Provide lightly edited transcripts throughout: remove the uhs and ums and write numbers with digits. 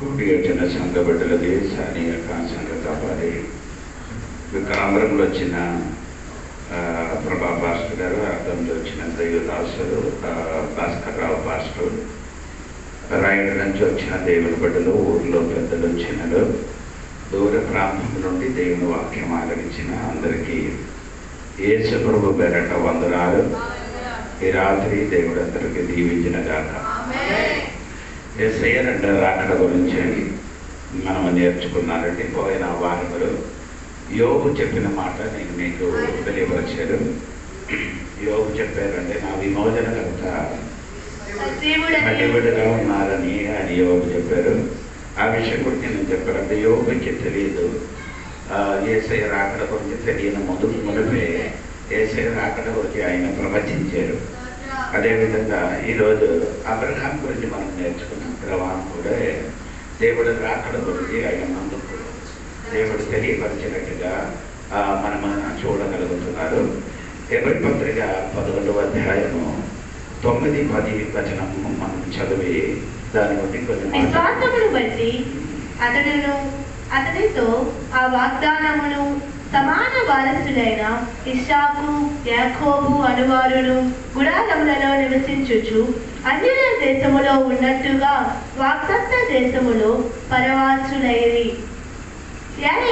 కూడి వచ్చిన సంఘ బిడ్డలది స్థానిక సంఘ కాపాడి విక్రమంలో వచ్చిన ప్రభా పాస్టర్ గారు, అర్థంలో వచ్చిన దైవదాసులు భాస్కర్ రావు పాస్టర్, రాయడు నుంచి వచ్చిన దేవుని బిడ్డలు, ఊర్లో పెద్దలు చిన్నలు, దూర ప్రాంతం నుండి దేవుని వాక్యం ఆలరించిన అందరికీ యేసు ప్రభు పేరట వందనాలు. ఈ రాత్రి దేవుడు అందరికీ దీవించిన గాక. యేసయ్య రెండవ రాకడ గురించి మనం నేర్చుకున్నారంటే పోయిన వారములు యోబు చెప్పిన మాట నేను మీకు తెలియపరిచాను. యోబు చెప్పారంటే నా విమోచనకర్త దేవుడుగా ఉన్నారని ఆయన యోబు చెప్పారు. ఆ విషయం గురించి నేను చెప్పారంటే యోబుకి తెలియదు. యేసయ్య రాకడ గురించి తెలియని మునిపే యేసయ్య రాకడ గురించి ఆయన ప్రవచించారు. అదేవిధంగా ఈరోజు అబ్రహాం గురించి మనం నేర్చుకున్నాం. అబ్రహాం కూడా దేవుడు రాకడ గురించి ఆయన ముందుకు దేవుడు తెలియపరిచినట్టుగా మనం చూడగలుగుతున్నారు. హెబ్రీ పత్రిక 11వ అధ్యాయము 9-10 వచనము మనం చదివి దాని బట్టి విశ్వాసమును బట్టి అతనితో ఆ వాగ్దానమును సమాన వారసులైన ఇస్సాకు, యాకోబు అనువారును గుడారములలో నివసించుచు అన్యుల దేశములో ఉన్నట్టుగా వాగ్దత్త దేశములో పరవాసులైరి.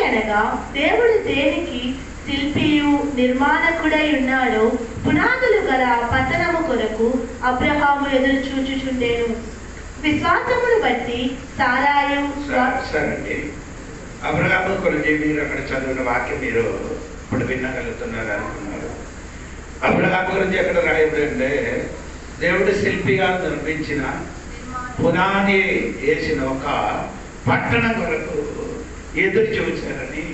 అనగా దేవుడు దేనికి శిల్పియు నిర్మాణకుడై ఉన్నాడో పునాదులు గల పతనము కొరకు అబ్రహాము ఎదురు చూచుచుండెను. విశ్వాసమును బట్టి సారాయు అబ్రహాము గురించి మీరు అక్కడ చదివిన వాక్యం మీరు ఇప్పుడు వినగలుగుతున్నారు అనుకున్నారు. అబ్రహాము గురించి ఎక్కడ రాయబడి అంటే దేవుడు శిల్పిగా నిర్మించిన పునాది వేసిన ఒక పట్టణం కొరకు ఎదురు చూచారని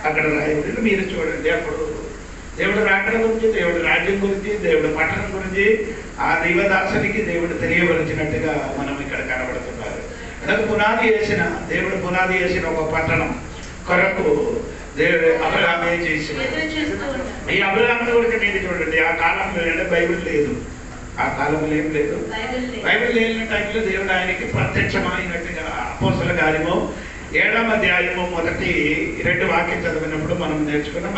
అక్కడ రాయబడి. మీరు చూడండి, అప్పుడు దేవుడు రాకడ గురించి, దేవుడు రాజ్యం గురించి, దేవుడు పట్టణం గురించి ఆ దైవదాసునికి దేవుడు తెలియపరిచినట్టుగా మనం ఇక్కడ కనబడుతున్నారు. దేవుడు పునాది వేసిన ఒక పట్టణం కొరకు దేవుడు అబ్రహామే చేసిన. ఈ అబ్రహాముని గురించి మీరు చూడండి, ఆ కాలంలో బైబిల్ లేదు, ఆ కాలంలో ఏం లేదు. బైబిల్ లేని టైంలో దేవుడు ఆయనకి ప్రత్యక్షమైనట్టుగా అపోస్తల కార్యము 7వ అధ్యాయము 1-2 వాక్యం చదివినప్పుడు మనం నేర్చుకున్నాం.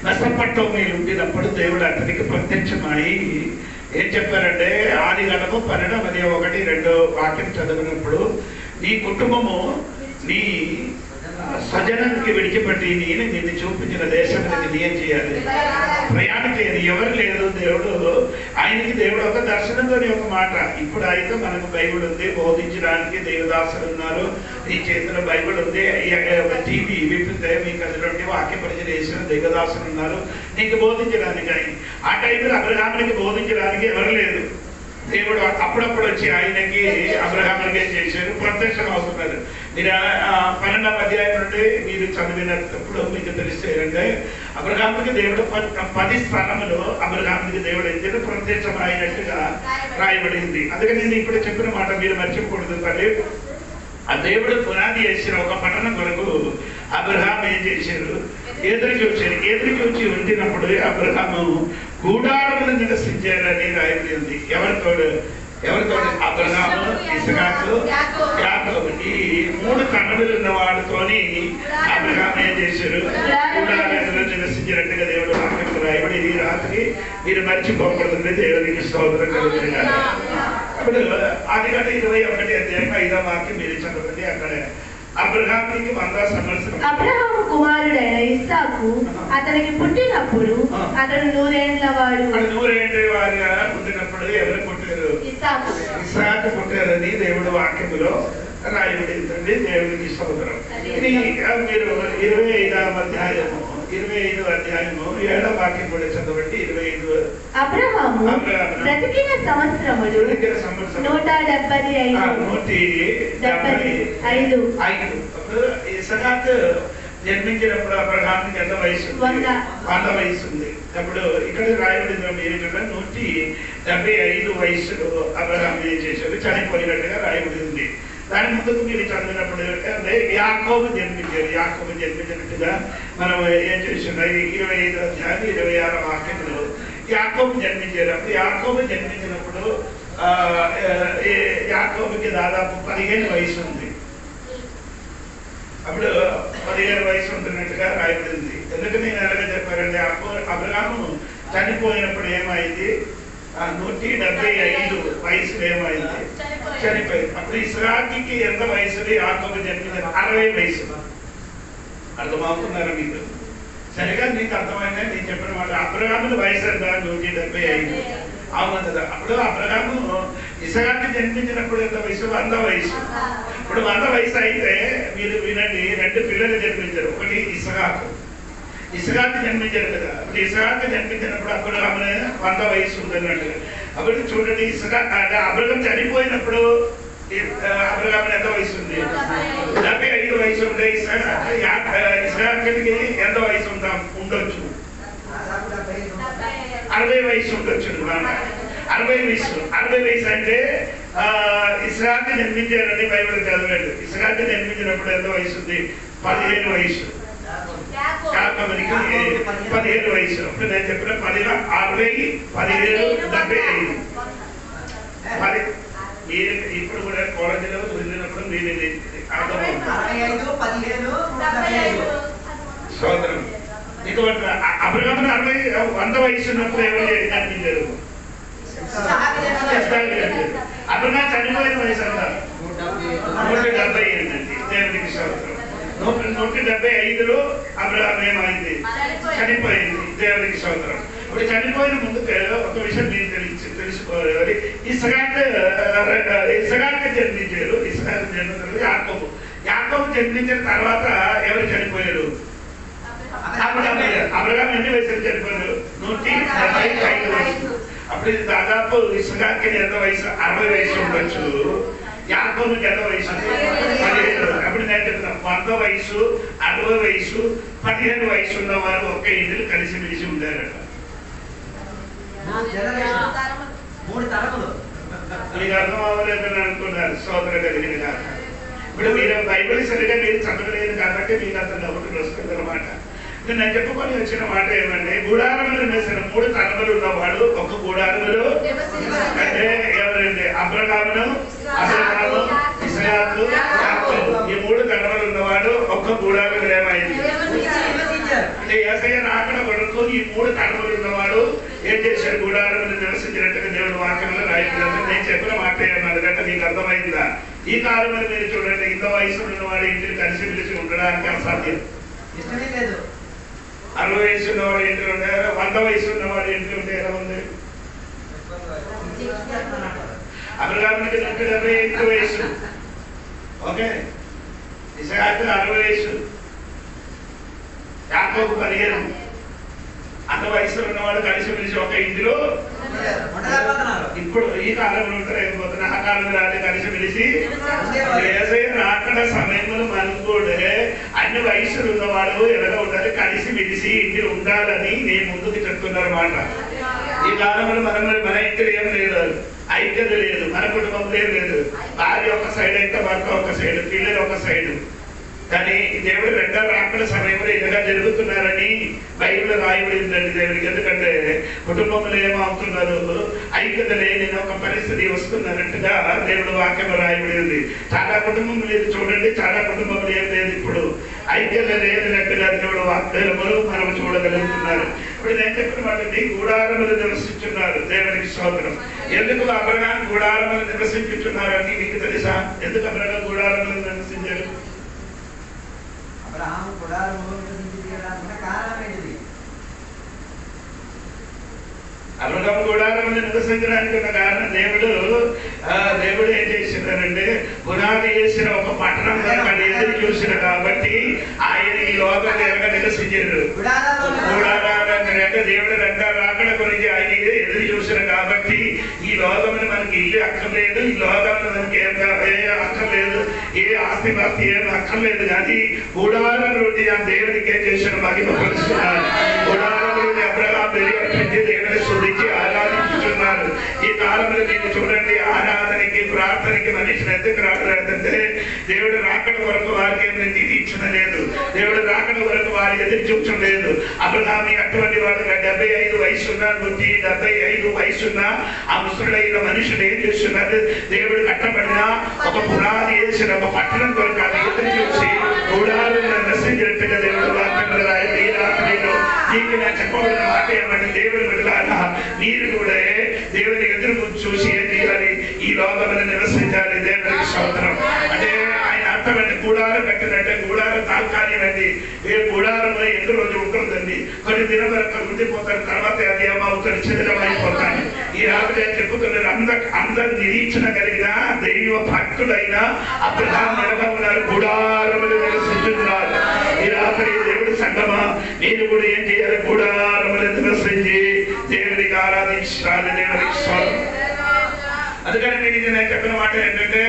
మెసొపొటామియాలో ఉండినప్పుడు దేవుడు అతనికి ప్రత్యక్షమై ఏం చెప్పారంటే ఆదికాండము 12:1-2 వాక్యం చదివినప్పుడు నీ కుటుంబము నీ స్వజనానికి విడిచిపెట్టి నేను నిన్ను చూపించిన దేశం ఏం చేయాలి, ప్రయాణం చేయాలి. ఎవరు లేదు, ఆయనకి దేవుడు ఒక దర్శనంతోనే ఒక మాట. ఇప్పుడు అయితే మనకు బైబిల్ ఉంది, బోధించడానికి దేవదాసులు ఉన్నారు, నీ చేతిలో బైబిల్ ఉంది, టీవీ విప్పితే మీకు అందులో వాక్య పరిచయం చేసిన దేవదాసులు ఉన్నారు నీకు బోధించడానికి. ఆ టైంలో అబ్రహామునికి బోధించడానికి ఎవరు లేదు. దేవుడు అప్పుడప్పుడు వచ్చి ఆయనకి అబ్రహామునికి ఏం చేశారు, ప్రత్యక్షం అవుతున్నారు. మీరు 12వ అధ్యాయం నుండి మీరు చదివినప్పుడు మీకు తెలిస్తే అబ్రహాముకి దేవుడు 10 స్థానములు అబ్రహాముకి దేవుడు అయితే ప్రత్యక్షం అయినట్టుగా రాయబడింది. అందుకని నేను ఇప్పుడు చెప్పిన మాట మీరు మర్చిపోకూడదు. మరి ఆ దేవుడు పునాది వేసిన ఒక పట్టణం కొరకు అబ్రహాం ఏం చేశారు, ఎదురు చూసి ఉండినప్పుడు అబ్రహాము గూడారములు నివసించారని రాయబడి ఉంది. ఎవరితో అబ్రహాము, ఇస్సాకు, యాకోబు ఈ 3 కన్నులు ఉన్న వాడితోని అబ్రహాం ఏం చేశారు, గూడారములు నివసించినట్టుగా దేవుడు వాక్యం రాయబడి. ఈ రాత్రి మీరు మర్చిపోకూడదు. దేవునికి స్తోత్రం కలుగుతుంది. అప్పుడు ఆదికాండం 21వ అధ్యాయం 5వ వాక్యం మీరు చదవండి. అక్కడ అబ్రహాముకి 100 సంవత్సరం. అబ్రహాము కుమారుడైన ఇస్సాకు అతనికి పుట్టినప్పుడు అతడు 100 ఏళ్ల వాడు. 100 ఏళ్ల వారుగా పుట్టినప్పుడు ఎవరు పుట్టారు, ఇస్సాకు పుట్టారని దేవుడు వాక్యములో రాయబడిందండి. దేవునికి స్తోత్రం. ఇది మీరు 25వ అధ్యాయము 7వ వాక్యం కూడా చదవండి. 25 అబ్రహాము బ్రతికిన సంవత్సరములు 175. అప్పుడు ఇస్సాకు జన్మించినప్పుడు అబ్రహాముకి ఎంత వయసు, 100 వయసు ఉంది. అప్పుడు ఇక్కడ రాయబడింది మీరు 175 వయసులో అబ్రహాం ఏం చేశారు, చనిపోయినట్టుగా రాయబడింది. దాని ముందుకు మీరు చదివినప్పుడు అంటే యాకోబు జన్మించినట్టుగా మనం ఏం చేస్తున్నాం. 25వ అధ్యాయం 26వ వాక్యంలో యాకోబు జన్మించారు. అప్పుడు యాకోబు జన్మించినప్పుడు యాకోబుకి దాదాపు 15 వయసు ఉంది. అప్పుడు 17 వయసు ఉంటున్నట్టుగా రాయబడింది. ఎందుకు నేను అలాగే చెప్పారంటే అబ్రహాము చనిపోయినప్పుడు ఏమైంది, 175 వయసులో ఏమైంది, చనిపోయింది. అప్పుడు ఇస్రాకి ఎంత వయసుది, యాకోబు జన్మించిన 60 వయసు. అర్థమవుతున్నారా మీకు? సరిగా నీకు అర్థమైనా నేను చెప్పిన మాట. అబ్రహాముల వయసు ఎంత, 175. అవునందా? అప్పుడు అబ్రహాము ఇస్రాకి జన్మించినప్పుడు ఎంత వయసు, 100 వయసు. ఇప్పుడు 100 వయసు అయితే మీరు వినండి, 2 పిల్లలు జన్మించారు. ఒకటి ఇస్హాకు జన్మించారు కదా. అప్పుడు ఇస్హాకు జన్మించినప్పుడు అబ్రహాము 100 వయసు ఉందన్నట్టు. అప్పుడు చూడండి, అబ్రహాం చనిపోయినప్పుడు అబ్రహాము ఎంత వయసు ఉంది, 75 వయసు ఉండే. ఇస్హాకుకి ఎంత వయసు ఉండొచ్చు, 60 వయసు ఉండొచ్చు. 60 వయసు అంటే ఇస్హాకు జన్మించారని బైబిల్ చదవండి. ఇస్హాకు జన్మించినప్పుడు ఎంత వయసు ఉంది, 15 వయసు. యాకోబుకి 15 వయసు. అప్పుడు నేను చెప్పిన 10 60 17 75. మీరు ఇప్పుడు కూడా కాలేజీలో వెళ్ళినప్పుడు మీరు సోదరం ఇక అబ్రహాము 100 వయసు ఉన్నప్పుడు ఎవరు జన్మించారు, అబ్రహాము చనిపోయిన వయసు అంతా 170 ఏంటండి. దేవునికి సోదరం. 175లో అబ్రహాము ఏమైంది, చనిపోయింది. దేవునికి సోదరం. ఇప్పుడు చనిపోయిన ముందుకు ఒక విషయం మీరు తెలుసుకోవాలి. ఇస్హాకు జన్మించారు. ఇస్హాకు జన్మించారు యాకోబు జన్మించిన తర్వాత ఎవరు చనిపోయారు, అబ్రహాము ఎన్ని వయసులు చనిపోయారు, 175 వయసు. అప్పుడు దాదాపు ఇస్హాకు ఎంత వయసు, 60 వయసు ఉండొచ్చు. యాకోబుకి ఎంత వయసు, 15. అప్పుడు నేను చెప్తున్నా 100 వయసు, 60 వయసు, 15 వయసు ఉన్న వారు ఒక్క ఇంటిని కలిసిమెలిసి ఉండారట. మీకు అర్థం అవ్వలేదని అనుకున్నారు సోదర కలిగిన కాదు. ఇప్పుడు మీరు బైబిల్ సరిగా మీరు చదవలేదు కాబట్టి మీకు అంత డౌట్ వస్తుంది అనమాట. నేను చెప్పుకొని వచ్చిన మాట ఏమంటే, గుడారములు వేసిన 3 తరములు ఉన్నవాడు ఒక గుడారములు అంటే ఎవరండి, అబ్రహాము, ఇస్హాకు, యాకోబు. ఈ 3 తరములు ఉన్నవాడు ఒక్క గుడారములు ఏమైంది అంటే యేసయ్య రాకడ కొరకు ఈ 3 తరములు ఉన్నవాడు ఏం చేశాడు, గుడారములు నివసించినట్టుగా దేవుడు వాక్యంలో రాయబడింది. నేను చెప్పిన మాట ఏమన్నదంటే మీకు అర్థమైందా? ఈ కాలంలో మీరు చూడండి, ఇంత వయసు ఉన్నవాడు ఇంటిని కలిసి పిలిచి ఉండడానికి అసాధ్యం. 60 వయసు ఉన్నవాడు ఇంటి ఉంటే, 100 వయసు ఉన్నవాడు ఇంటి ఉంటే ఎలా ఉంది? అబ్రహాముకి 175 వయసు. ఓకే, ఇస్హాకు 60 వయసు, యాకోబు 15. అంత వయసులో ఉన్నవాడు కలిసి పిలిచి ఒక ఇంటిలో ఇప్పుడు ఈ కాలంలో ఉంటారు అయిపోతున్నా. ఆ కాలంలో రాలే కలిసి పిలిచి రాకడ సమయంలో మనం కూడా అన్ని వయసులు ఉన్నవాడు ఎలా ఉండాలి, కలిసి పిలిచి ఇంటి ఉండాలని నేను ముందుకు చెప్తున్నమాట. ఈ కాలంలో మన ఇంటిలో ఏం లేదు, ఐక్యత లేదు, మన కుటుంబంలో లేదు. భార్య ఒక సైడ్ అయితే భర్త ఒక సైడ్, పిల్లలు ఒక సైడ్. కానీ దేవుడు రెండో రాకడ సమయంలో ఇలాగా జరుగుతున్నారని బైబిల్ రాయబడిందండి దేవుడికి. ఎందుకంటే కుటుంబంలో ఏమవుతున్నారు, ఐక్యత లేని ఒక పరిస్థితి వస్తున్నట్టుగా దేవుడు వాక్యం రాయబడింది. చాలా కుటుంబం లేదు చూడండి, చాలా కుటుంబంలో ఏం లేదు, ఇప్పుడు ఐక్యత లేనట్టుగా దేవుడు వాక్యాలను మనం చూడగలుగుతున్నారు. ఇప్పుడు నేను చెప్పిన వాటిని గుడారములు నివసించున్నారు. దేవునికి స్తోత్రం. ఎందుకు అబ్రహాము గుడారములు నివసించుతున్నారని మీకు తెలుసా? ఎందుకు అబ్రహాము గుడారములు నివసించారు? అబ్రహాము గుడారములో నివసించడానికి కారణం ఏంటిది? అబ్రహాము గుడారములు నివసించడానికి ఉన్న కారణం దేవుడు ఏం చేసిందంటే, పునాది చేసిన ఒక పట్టణం ఎదురు చూసిన కాబట్టి ఆయన ఈ లోకంలో ఎలాగ నివసించారు. దేవుడు రెండో రాకడ గురించి ఆయన ఎదురు చూసిన కాబట్టి ఈ లోకంలో మనకి ఇల్లు అక్కర్లేదు, ఈ లోకంలో మనకి ఏ అక్కర్లేదు, ఏ ఆస్తి పాస్తి ఏం అక్కర్లేదు. కానీ గుడారం నుండి ఆ దేవుడికి ఏం చేసిన మహిమ పరుస్తున్నారు. గుడారం నుండి అబ్రహాము బలి అర్పించి దేవుడిని స్తుతించి ఆరాధించి నివసించుచున్నారు. ఈ కాలంలో మీరు చూడండి, ఆరాధనకి ప్రార్థనకి మనిషిని ఎందుకు రావలేదంటే దేవుడు రాకడ వరకు వారికి ఏమి నిరీక్షణ లేదు, దేవుడు రాకడ వరకు వారి ఎదురు చూచలేదు. అబ్రహాము అటువంటి వాడు 75 వయసున్న 75 వయసున్న ఆ ముసలుడైన మనుషులు ఏం చేస్తున్నారు? దేవుడు కట్టబడిన ఒక పునాది వేసిన ఒక పట్టణం కొరకు అది ఎదురు చూసి గుడారంలో నశించినట్టుగా దేవుడు వాక్యంలో రాయలు. ఈ రాత్రిలో నీకు నేను చెప్పబడిన మాట ఏమంటే, దేవుడు బిడ్డలారా మీరు కూడా దేవుని ఎదురు చూసి ఏం చేయాలి? ఈ లోకంలో నివసించాలి. దేవునికి స్తోత్రం. అంటే ఆయన అర్థమండి, గుడారం కట్టినట్టే గుడారం తాత్కాలికమండి. ఏ గుడారంలో ఎన్ని రోజు ఉంటుందండి, కొన్ని దినం వరకు ఉండిపోతారు, తర్వాత అది ఏమవుతారు, చిదరమైపోతాను. ఈ రాత్రి చెప్పుతున్నారు, అందరు నిరీక్షణ కలిగిన దైవ భక్తులైన అబ్రహాము ఎలాగా ఉన్నారు? గుడారములు నివసించుతున్నారు. ఈ రాత్రి దేవుడి సంగమా నేను కూడా ఏం చేయాలి? గుడారములు నివసించి దేవుడికి ఆరాధించాలి. దేవుడికి స్తోత్రం. అందుకని నేను చెప్పిన మాట ఏంటంటే,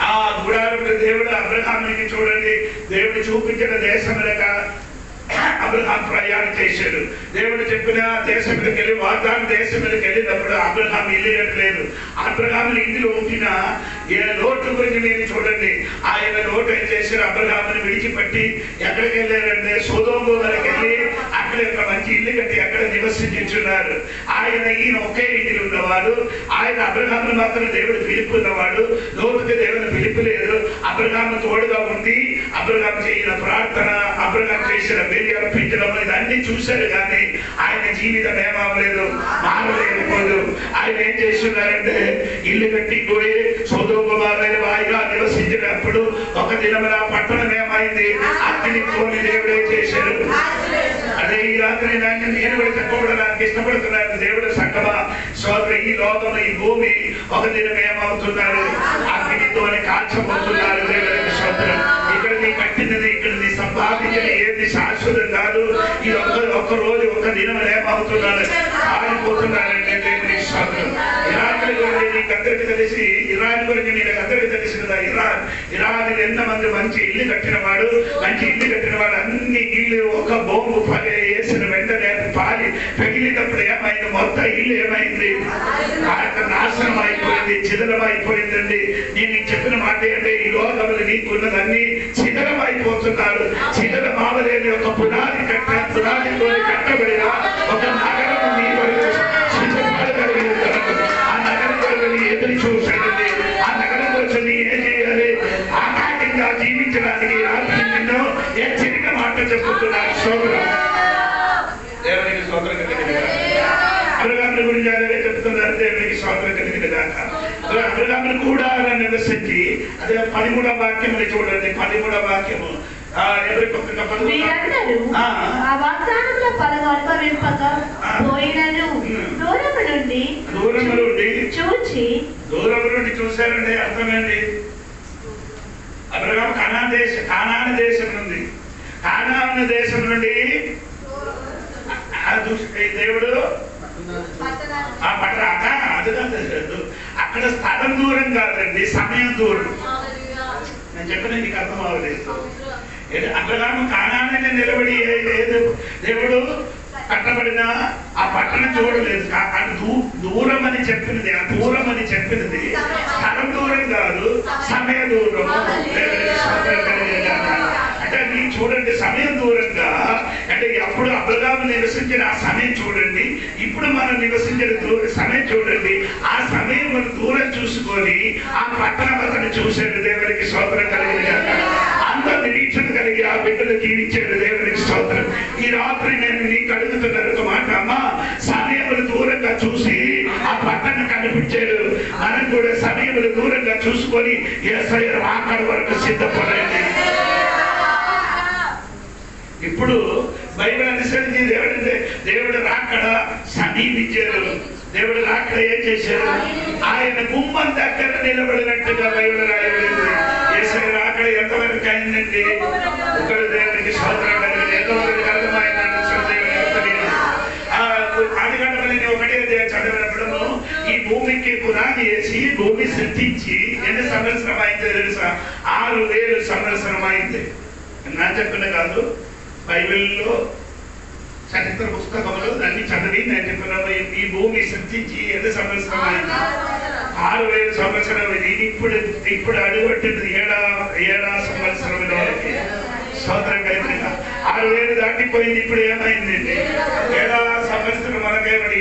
ఆ గుడారంలో దేవుడు అబ్రహామునికి చూడండి, దేవుడు చూపించిన దేశములక అబ్రహాం ప్రయాణం చేశాడు. దేవుడు చెప్పిన దేశంలోకి వెళ్ళి వాగ్దాన దేశంలోకి వెళ్ళినప్పుడు అబ్రహాం ఇల్లు కట్టలేదు. అబ్రహాముని ఇంటిలో ఉంచిన ఏ లోటు గురించి మీరు చూడండి. ఆయన లోటు ఏం చేశారు? అబ్రహాముని విడిచిపెట్టి ఎక్కడికి వెళ్ళారంటే సొదొమ వరకు వెళ్ళి అక్కడ ఒక మంచి ఇల్లు కట్టి అక్కడ నివసించున్నారు. ఈయన ఒకే ఇంటిలో ఉన్నవాడు. ఆయన అబ్రహాముని మాత్రం దేవుడు పిలుపున్నవాడు. లోతుకి దేవుని పిలుపు లేదు. అబ్రహాము తోడుగా ఉండి అబ్రహాం చేసిన ప్రార్థన, అబ్రహాం చేసిన బలి అర్పించడం ఇదన్నీ చూశారు, కానీ ఆయన జీవితం ఏమవలేదు, మారలేకపోదు. ఆయన ఏం చేస్తున్నారంటే ఇల్లు కట్టిపోయి సొదొమ వాయిగా నివసించినప్పుడు ఒక దినమున పట్టణం ఏమైంది? అగ్నితోని దేవుడే చేశాడు. అదే ఈ రాత్రి నేను కూడా చెప్పబడడానికి ఇష్టపడుతున్నాను. దేవుడు సంగమా సోదరు, ఈ లోకంలో ఈ భూమి ఒక దినం ఏమవుతున్నారు? అగ్నితోని కాల్చబోతున్నారు. దేవుడికి స్తోత్రం. ఇక్కడ నీ కట్టినది, ఇక్కడ నీ సంపాదించిన ఏది శాశ్వతం కాదు. ఈ ఒక్క రోజు ఒక దినం ఏమవుతున్నారు? ఆగిపోతున్నారంటే దేవుడికి స్తోత్రం. ఇరాన్ గురించి నీకు అందరికి తెలిసి, ఇరాన్ గురించి నీకు అందరికి తెలిసి కదా, ఇరాన్ ఎంతమంది మంచి ఇల్లు కట్టినవాడు, అన్ని ఇల్లు ఒక బొంబు వేసిన వెంటనే పాలి పెగిలినప్పుడు ఏమైంది? మొత్తం ఇల్లు ఏమైంది? నాశనం అయిపోయింది, చిదలం అయిపోయిందండి. నేను చెప్పిన మాట ఏంటంటే, ఈ లోకంలో నీకున్నదన్నీ చిదలం అయిపోతున్నారు. చిదలం ఆవలేని ఒక పునాదితో కట్టబడిన ఒక నగరం నీ వరకు ఆ నగరం కొరకు నీ ఎదురు చూసండి. ఆ నగరం కోసం నీ ఏం చేయాలి? ఆకాశంగా జీవించడానికి రాత్రి నిన్ను హెచ్చరిక మాట చెప్పుతున్నారు. సోదరం, దేవునికి స్తోత్రం కలిగిన అబ్రహాముని గురించి అలాగే చెప్తున్నారు. దేవునికి స్తోత్రం కలిగిన దాకా అబ్రహాముని కూడా నివసించి, అదే 13వ వాక్యముని చూడండి. 13వ వాక్యము దూరం నుండి చూశారండి. అర్థమేంటి? అబ్రహాము కానాను దేశం నుండి దేవుడు అక్కడ స్థలం దూరం కాదండి, సమయం దూరం. నేను చెప్పిన నీకు అర్థం అవ్వలేదు. అబ్రహాము కానానే నిలబడి దేవుడు కట్టబడిన ఆ పట్టణం చూడలేదు. దూరం అని చెప్పినది, ఆ దూరం అని చెప్పినది స్థలం దూరం కాదు, సమయ దూరం. అంటే మీరు చూడండి, సమయం దూరంగా అంటే ఎప్పుడు అబ్రహాము నివసించిన ఆ సమయం చూడండి, ఇప్పుడు మనం నివసించిన సమయం చూడండి. ఆ సమయం మనం దూరం చూసుకొని ఆ పట్టణం అతను చూశాడు. దేవునికి స్తోత్రం కలిగిన అంత నిరీక్షణ కలిగి ఆ బిడ్డలు జీవించాడు. దేవునికి స్తోత్రం. ఈ రాత్రి నేను నీకు అడుగుతున్నారు ఒక మాట, అమ్మా, సమయములు దూరంగా చూసి ఆ పట్టణం కనిపించాడు. మనం కూడా సమయములు దూరంగా చూసుకొని యేసయ్య రాకడ వరకు సిద్ధపడండి. ఇప్పుడు బైబిల్ అనుసరించి దేవుడు రాకడ సమీపించారు. దేవుడు రాకడ ఏం చేశారు? ఆయన గుమ్మం దగ్గర నిలబడినట్టుగా బైబిల్ రాయబడింది. యేసయ్య రాకడ ఎంతవరకు అయిందండి? ఇక్కడ దేవుడికి స్తోత్రం కలిగింది. ఎంతవరకు అర్థమైందంటే ఆదికాండములో ఒకటే చదివినప్పుడు ఈ భూమికి పునాది వేసి భూమి సృష్టించి ఎన్ని సంవత్సరం అయిందో తెలుసా? 6000 సంవత్సరం అయింది. నా చెప్పిన కాదు, బైబిల్లో చరిత్ర పుస్తకములు అన్ని చదివి నేను చెప్తున్నాను. ఈ భూమి సృష్టించి ఎన్ని సంవత్సరం అయింది? 6000 సంవత్సరం. ఇప్పుడు అడుగుపెట్టింది ఏడా సంవత్సరంలో స్తోత్రం కలిగిన 6000 దాటిపోయింది. ఇప్పుడు ఏమైందండి? 7వ సంవత్సరం మనకేమండి?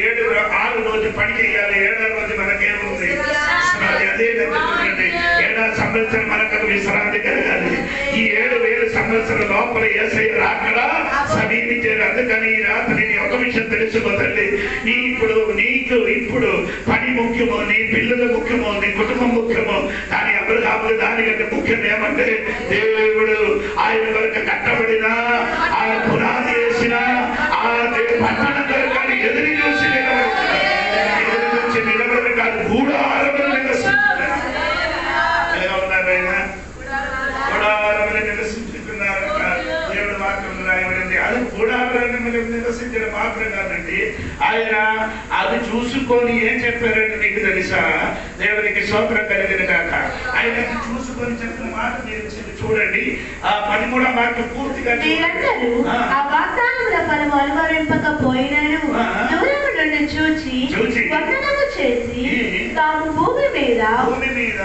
6 రోజు పని చేయాలి, 7వ రోజు మనకేముంది? అదే జరుగుతుందండి. 7వ సంవత్సరం మనకు విశ్రాంతి కలగాలి. ఈ 7000 సంవత్సరం లోపల యేసయ్య రాకడ సమీపించారు. అందుకని ఈ రాత్రి నీ ఒక విషయం తెలుసుకోదండి. నీకు ఇప్పుడు పని ముఖ్యమో, నీ పిల్లలు ముఖ్యమో, నీ కుటుంబం ముఖ్యమో, కానీ అబ్రహాము దానికంటే ముఖ్యం ఏమంటే దేవుడు ఆయన వరకు కట్టబడిన ఆ పునాది వేసిన ఆ పట్టణం కానీ ఎదురు చూసి నిలబడి కాదు, గూడారములు నివసిస్తున్నారు. ఎలా ఉన్నారు ఆయన? గూడారములు నివసించుతున్నారు. దేవుడు వాక్యం రాయబడింది. అది గూడారములు నివసించిన మాత్రం కాదండి. ఆయన అది చూసుకొని ఏం చెప్పారంటే మీకు తెలుసా? దేవునికి స్తోత్రం కలిగిన కాక ఆయన చూసుకొని చెప్పిన మాట మీరు చూడండి. ఆ 13వ మాట పూర్తిగా మీరందరూ ఆ వాగ్దానముల ఫలము అనుభవింపకపోయినను దూరము నుండి చూచి వందనము చేసి తాము భూమి మీద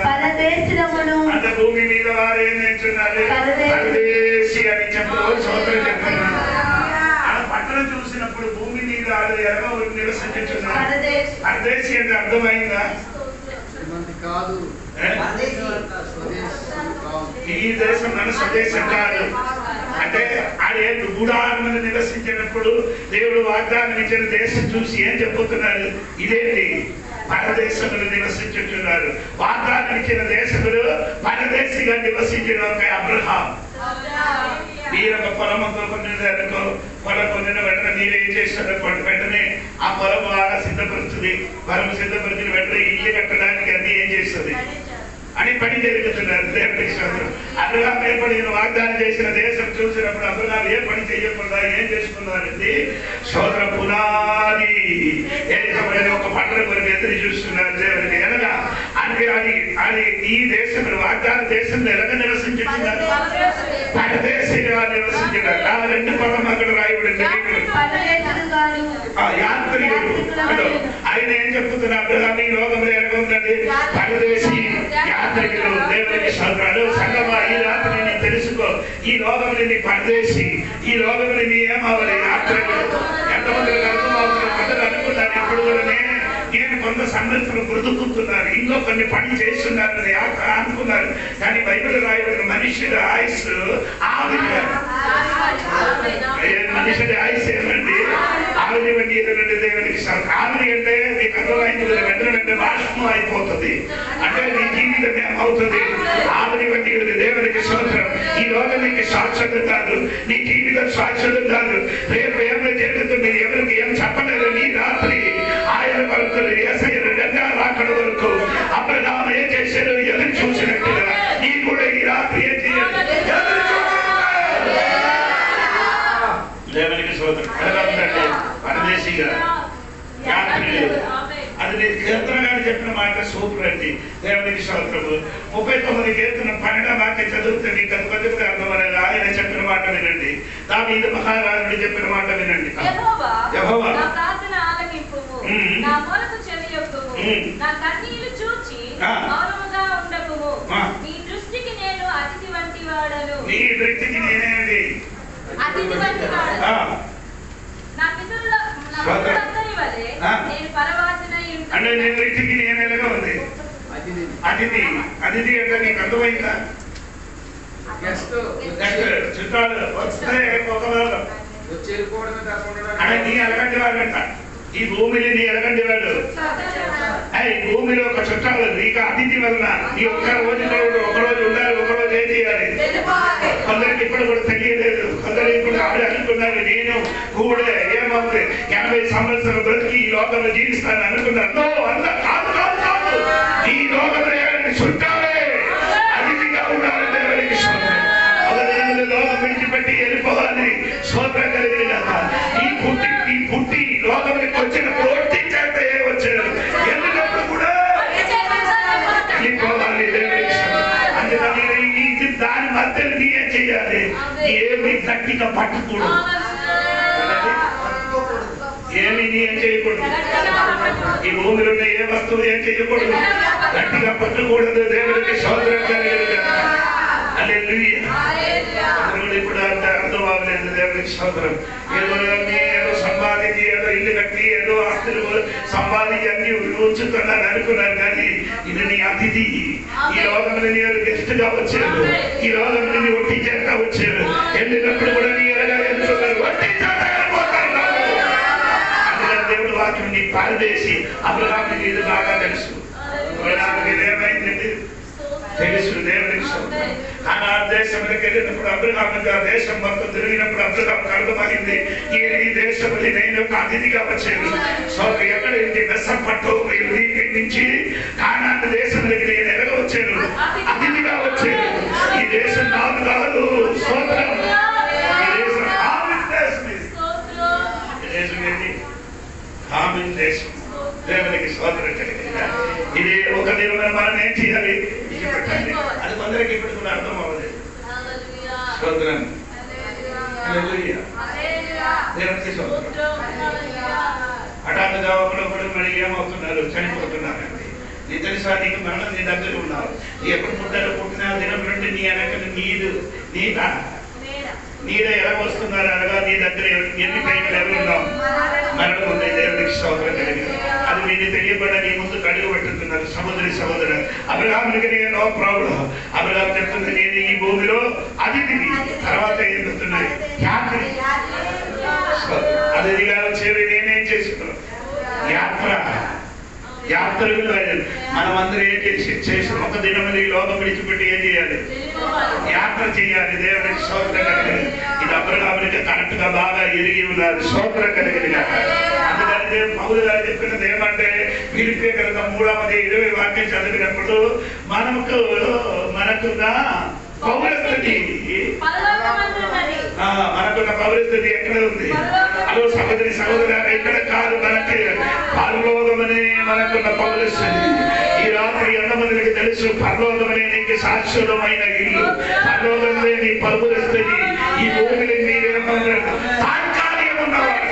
పరదేశమును, అంటే భూమి మీద వారు ఏం నేర్చున్నారు? పరదేశి అని చెప్పారు. స్తోత్రం చెప్పారు. ఆ పట్టణం చూసినప్పుడు భూమి మీద ఎలా నివసించున్నారు? పరదేశి అంటే అర్థమైందా? ఈ దేశం మన స్వదేశం కాదు. అంటే ఆయన గూడారములు నివసించినప్పుడు దేవుడు వాగ్దానం ఇచ్చిన దేశం చూసి ఏం చెప్పుతున్నారు? ఇదేంటి? పరదేశములు నివసించుతున్నారు. వాగ్దానం ఇచ్చిన దేశములు పరదేశిగా నివసించిన ఒక అబ్రహాం. మీరు ఒక పొలం కొనుక్కో, పొలం కొనిన వెంటనే మీరు ఏం చేస్తారు? వెంటనే ఆ పొలం బాగా సిద్ధపరుస్తుంది. పొలం సిద్ధపరిచిన వెంటనే ఇల్లు కట్టడానికి అన్ని ఏం చేస్తుంది అని పని జరుగుతున్నారు. దేవుడికి స్తోత్రం. అబ్రహాం ఏర్పడిన వాగ్దానం చేసిన దేశం చూసినప్పుడు అబ్రహాం ఏ పని చేయకుండా ఏం చేసుకున్నారండి? స్తోత్ర పునాది ఏర్పడిన ఒక పట్టణం కొరకు ఎదురు చూస్తున్నారు. దేవుడికి ఎలాగా అంటే అది ఈ దేశం వాగ్దాన దేశంలో ఎలాగ నివసించుతున్నారు? పరదేశిగా నివసించినారు. ఆ 2 పదం అక్కడ రాయబడింది. యాత్రికుడు ఆయన ఏం చెప్తున్నారు? అబ్రహాం ఈ లోకంలో ఎలా ఉందండి? పరదేశి యాత్రికులు. దేవునికి స్తోత్రాలు. సంగమా, ఈ రాత్రి నేను తెలుసుకో, ఈ లోకంలో నీ పరదేశి, ఈ లోకంలో నీ ఏమవ్వాలి? యాత్రికులు. ఎంతమందికి అర్థమవుతున్నారు? అందరూ అనుకున్నారు ఇప్పుడు కూడా నేను కొంత సంవత్సరం బ్రతుకుతున్నారు, ఇంకో కొన్ని పని చేస్తున్నారు అనుకున్నారు. కానీ బైబిల్ రాయబడిన మనుషుల ఆయుష్ మనుషుడి ఆయుష్ ఏమండి? ఆవిరి వంటి ఏదంటే దేవునికి ఆవిరి అంటే నీకు అర్థమైంది. వెంటనే బాష్పం అయిపోతుంది. అంటే నీ జీవితం ఏమవుతుంది? ఆవిరి వంటి దేవునికి స్తోత్రం. ఈ రోజు నీకు శాశ్వత కాదు, నీ జీవితం శాశ్వత కాదు. రేపు ఏమైనా జరుగుతుంది ఎవరికి ఏం చెప్పలేదు. నీ రాత్రి ఆయన వరకు రాకడ వరకు అబ్రహాం ఏం చేశారు? ఎదురు చూసినట్టుగా నీ కూడా ఈ రాత్రి ఏం చేయాలి? దేవునికి స్తోత్రం. ఎలాగంటే పరదేశిగా యాత్రికులు. అది నేను కీర్తన గారు చెప్పిన మాట సూపర్ అండి. దేవునికి స్తోత్రము. 39 కీర్తన 12వ వాక్యం చదివితే మీకు అది కొద్దిగా అర్థమనేది. ఆయన చెప్పిన మాట వినండి. దావీదు మహారాజుడు చెప్పిన మాట వినండి. యెహోవా నా ప్రార్థన ఆలకింపుము, నా మొరకు చెవియొగ్గుము, నా కన్నీళ్లు చూచి మౌనముగా ఉండకుము. నీ దృష్టికి నేను అతిథి వంటి వాడను. నీ దృష్టికి నేనేంటి? అతిథి వంటి వాడను. నా పితరుల అందరి వలె నేను పరవాసినై ఉంటాను. అంటే నీ దృష్టికి నేను ఎలాగా ఉంది? అతిథి. అతిథి అంటే నీకు అర్థమైందా? చుట్టాలు వస్తే అంటే నీ ఎలాగంటి వాళ్ళంట. ఈ భూమిని నీ ఎలాగంటి వాళ్ళు. ఈ భూమిలో ఒక చుట్టాలు నీకు అతిథి వలన నీ ఒక్క రోజు ఉండాలి, ఒకరోజు ఏం చేయాలి? కొందరికి ఇప్పుడు కూడా తెలియలేదు. కొందరు ఇప్పుడు ఆవిడ అనుకున్నారు నేను కూడా ఏమవుతుంది 80 సంవత్సరాలు బ్రతికి ఈ లోకంలో జీవిస్తాను అనుకున్నారు. అంత కాదు కాదు కాదు. ఈ లోకంలో చుట్టాలే అతిథిగా ఉండాలి. దేవునికి స్తోత్రం. ఒక దేవుని లోకం విడిచిపెట్టి వెళ్ళిపోవాలి. స్తోత్రం కలిగిన ఈ పుట్టి లోకంలోకి వచ్చినప్పుడు ఒట్టించేస్తే వచ్చారు. వెళ్ళినప్పుడు కూడా వెళ్ళిపోవాలి. దేవునికి అందుకని దాని మధ్యలో నీ ఏం చెయ్యాలి? ఏమి గట్టిగా పట్టుకూడదు. ఏమి నీ ఏం చేయకూడదు. ఈ భూమిలో ఉన్న ఏ వస్తువు ఏం చేయకూడదు, గట్టిగా పట్టకూడదు. దేవుడికి స్తోత్రం కలుగునుగాక. హల్లెలూయా. ఇప్పుడు అంత అర్థం అవ్వలేదు. దేవుడికి స్తోత్రం. ఏదో సంపాదించి, ఏదో ఇల్లు కట్టి, ఏదో ఆస్తులు సంపాదించి అన్ని ఉంచుతున్నాను అనుకున్నాను, కానీ ఇది నీ అతిథి. ఈ లోకంలో నేను గెస్ట్ గా వచ్చాను, ఈ లోకంలో నీ ఒట్టి చేత వచ్చాను. వెళ్ళినప్పుడు కూడా నీ ఎలాగా ఎదుగుతున్నారు, ఒట్టి చేతపోతాను. అందుకని దేవుడు వాక్యం నీ పారదేసి అబ్రహాముకి ఇది బాగా తెలుసు. ఏమైందండి తెలుసు. దేవుడికి స్తోత్రం. కానాను దేశంలోకి వెళ్ళినప్పుడు అబ్రహాముగా దేశం మొత్తం తిరిగినప్పుడు అబ్రహాముకు అర్థమైంది, ఈ దేశంలో నేను ఒక అతిథిగా వచ్చాను. సో ఎక్కడ మెసొపొటామియా నుంచి కానాను దేశంలోకి నేను ఎలాగ వచ్చాను, అతిథిగా వచ్చాను. ఈ దేశం నాది కాదు. స్తోత్రం. ఈ దేశం హామీన్ దేశం. ఈ దేశం ఏంటి? హామీన్ దేశం. దేవునికి స్తోత్రం కలిగిందా. ఇది ఒక దినం మనం ఏం చేయాలి, పెట్టండి. అది కొందరికి ఇప్పుడు కూడా అర్థం అవ్వలేదు. స్తోత్రం. హల్లెలూయా. దేవునికి స్తోత్రం. హఠాత్తుగా ఒకడొకడు మరి ఏమవుతున్నారు, చనిపోతున్నారండి. నీ తెలుసా, నీకు మరణం నీ దగ్గర ఉన్నారు. నీ ఎప్పుడు పుట్టిన దినం నుండి నీ వెనక నీడ ఎలా వస్తున్నారు అనగా నీ దగ్గర ఎన్ని పైకి ఎవరున్నావు, మరణం ఉంది. దేవునికి స్తోత్రం కలిగింది. అది మీరు తెలియబడ నీ ముందు కడుగు పెట్టుతున్నారు. సహోదర అబ్రహామునికి నేను నో ప్రాబ్లం. అబ్రహాము చెప్తుంది, నేను ఈ భూమిలో అతిథిని. తర్వాత ఏం చెప్తున్నాయి, అతిథిగా వచ్చేది నేనేం చేస్తున్నాను, యాత్రలు. మనమందరూ ఏం చేసి ఒక దినం ఈ లోకం విడిచిపెట్టి ఏం చేయాలి, యాత్ర చేయాలి. దేవునికి స్తోత్రం కలిగింది. ఇది అబ్రహామునికి కరెక్ట్ గా బాగా ఎరిగి ఉన్నారు. స్తోత్రం కలిగింది. అందుకని పౌలు గారు చెప్పినది ఏమంటే, ఫిలిప్పీ గ్రంథం 3:20 వాక్యం చదివినప్పుడు మనకున్న పౌరస్థితి ఎక్కడ ఉంది? అదో సహోదర ఎక్కడ కాదు, మనకి పరలోకమనే మనకున్న పౌరస్థితి. ఈ రాత్రి ఎంతమందికి తెలుసు, పరలోకమనే నీకు శాశ్వతమైన ఇల్లు, పరలోకమే నీ పౌరస్థితి. ఈ భూమిలో మీరేమన్నారు, తాత్కాలికం ఉన్నవాడు.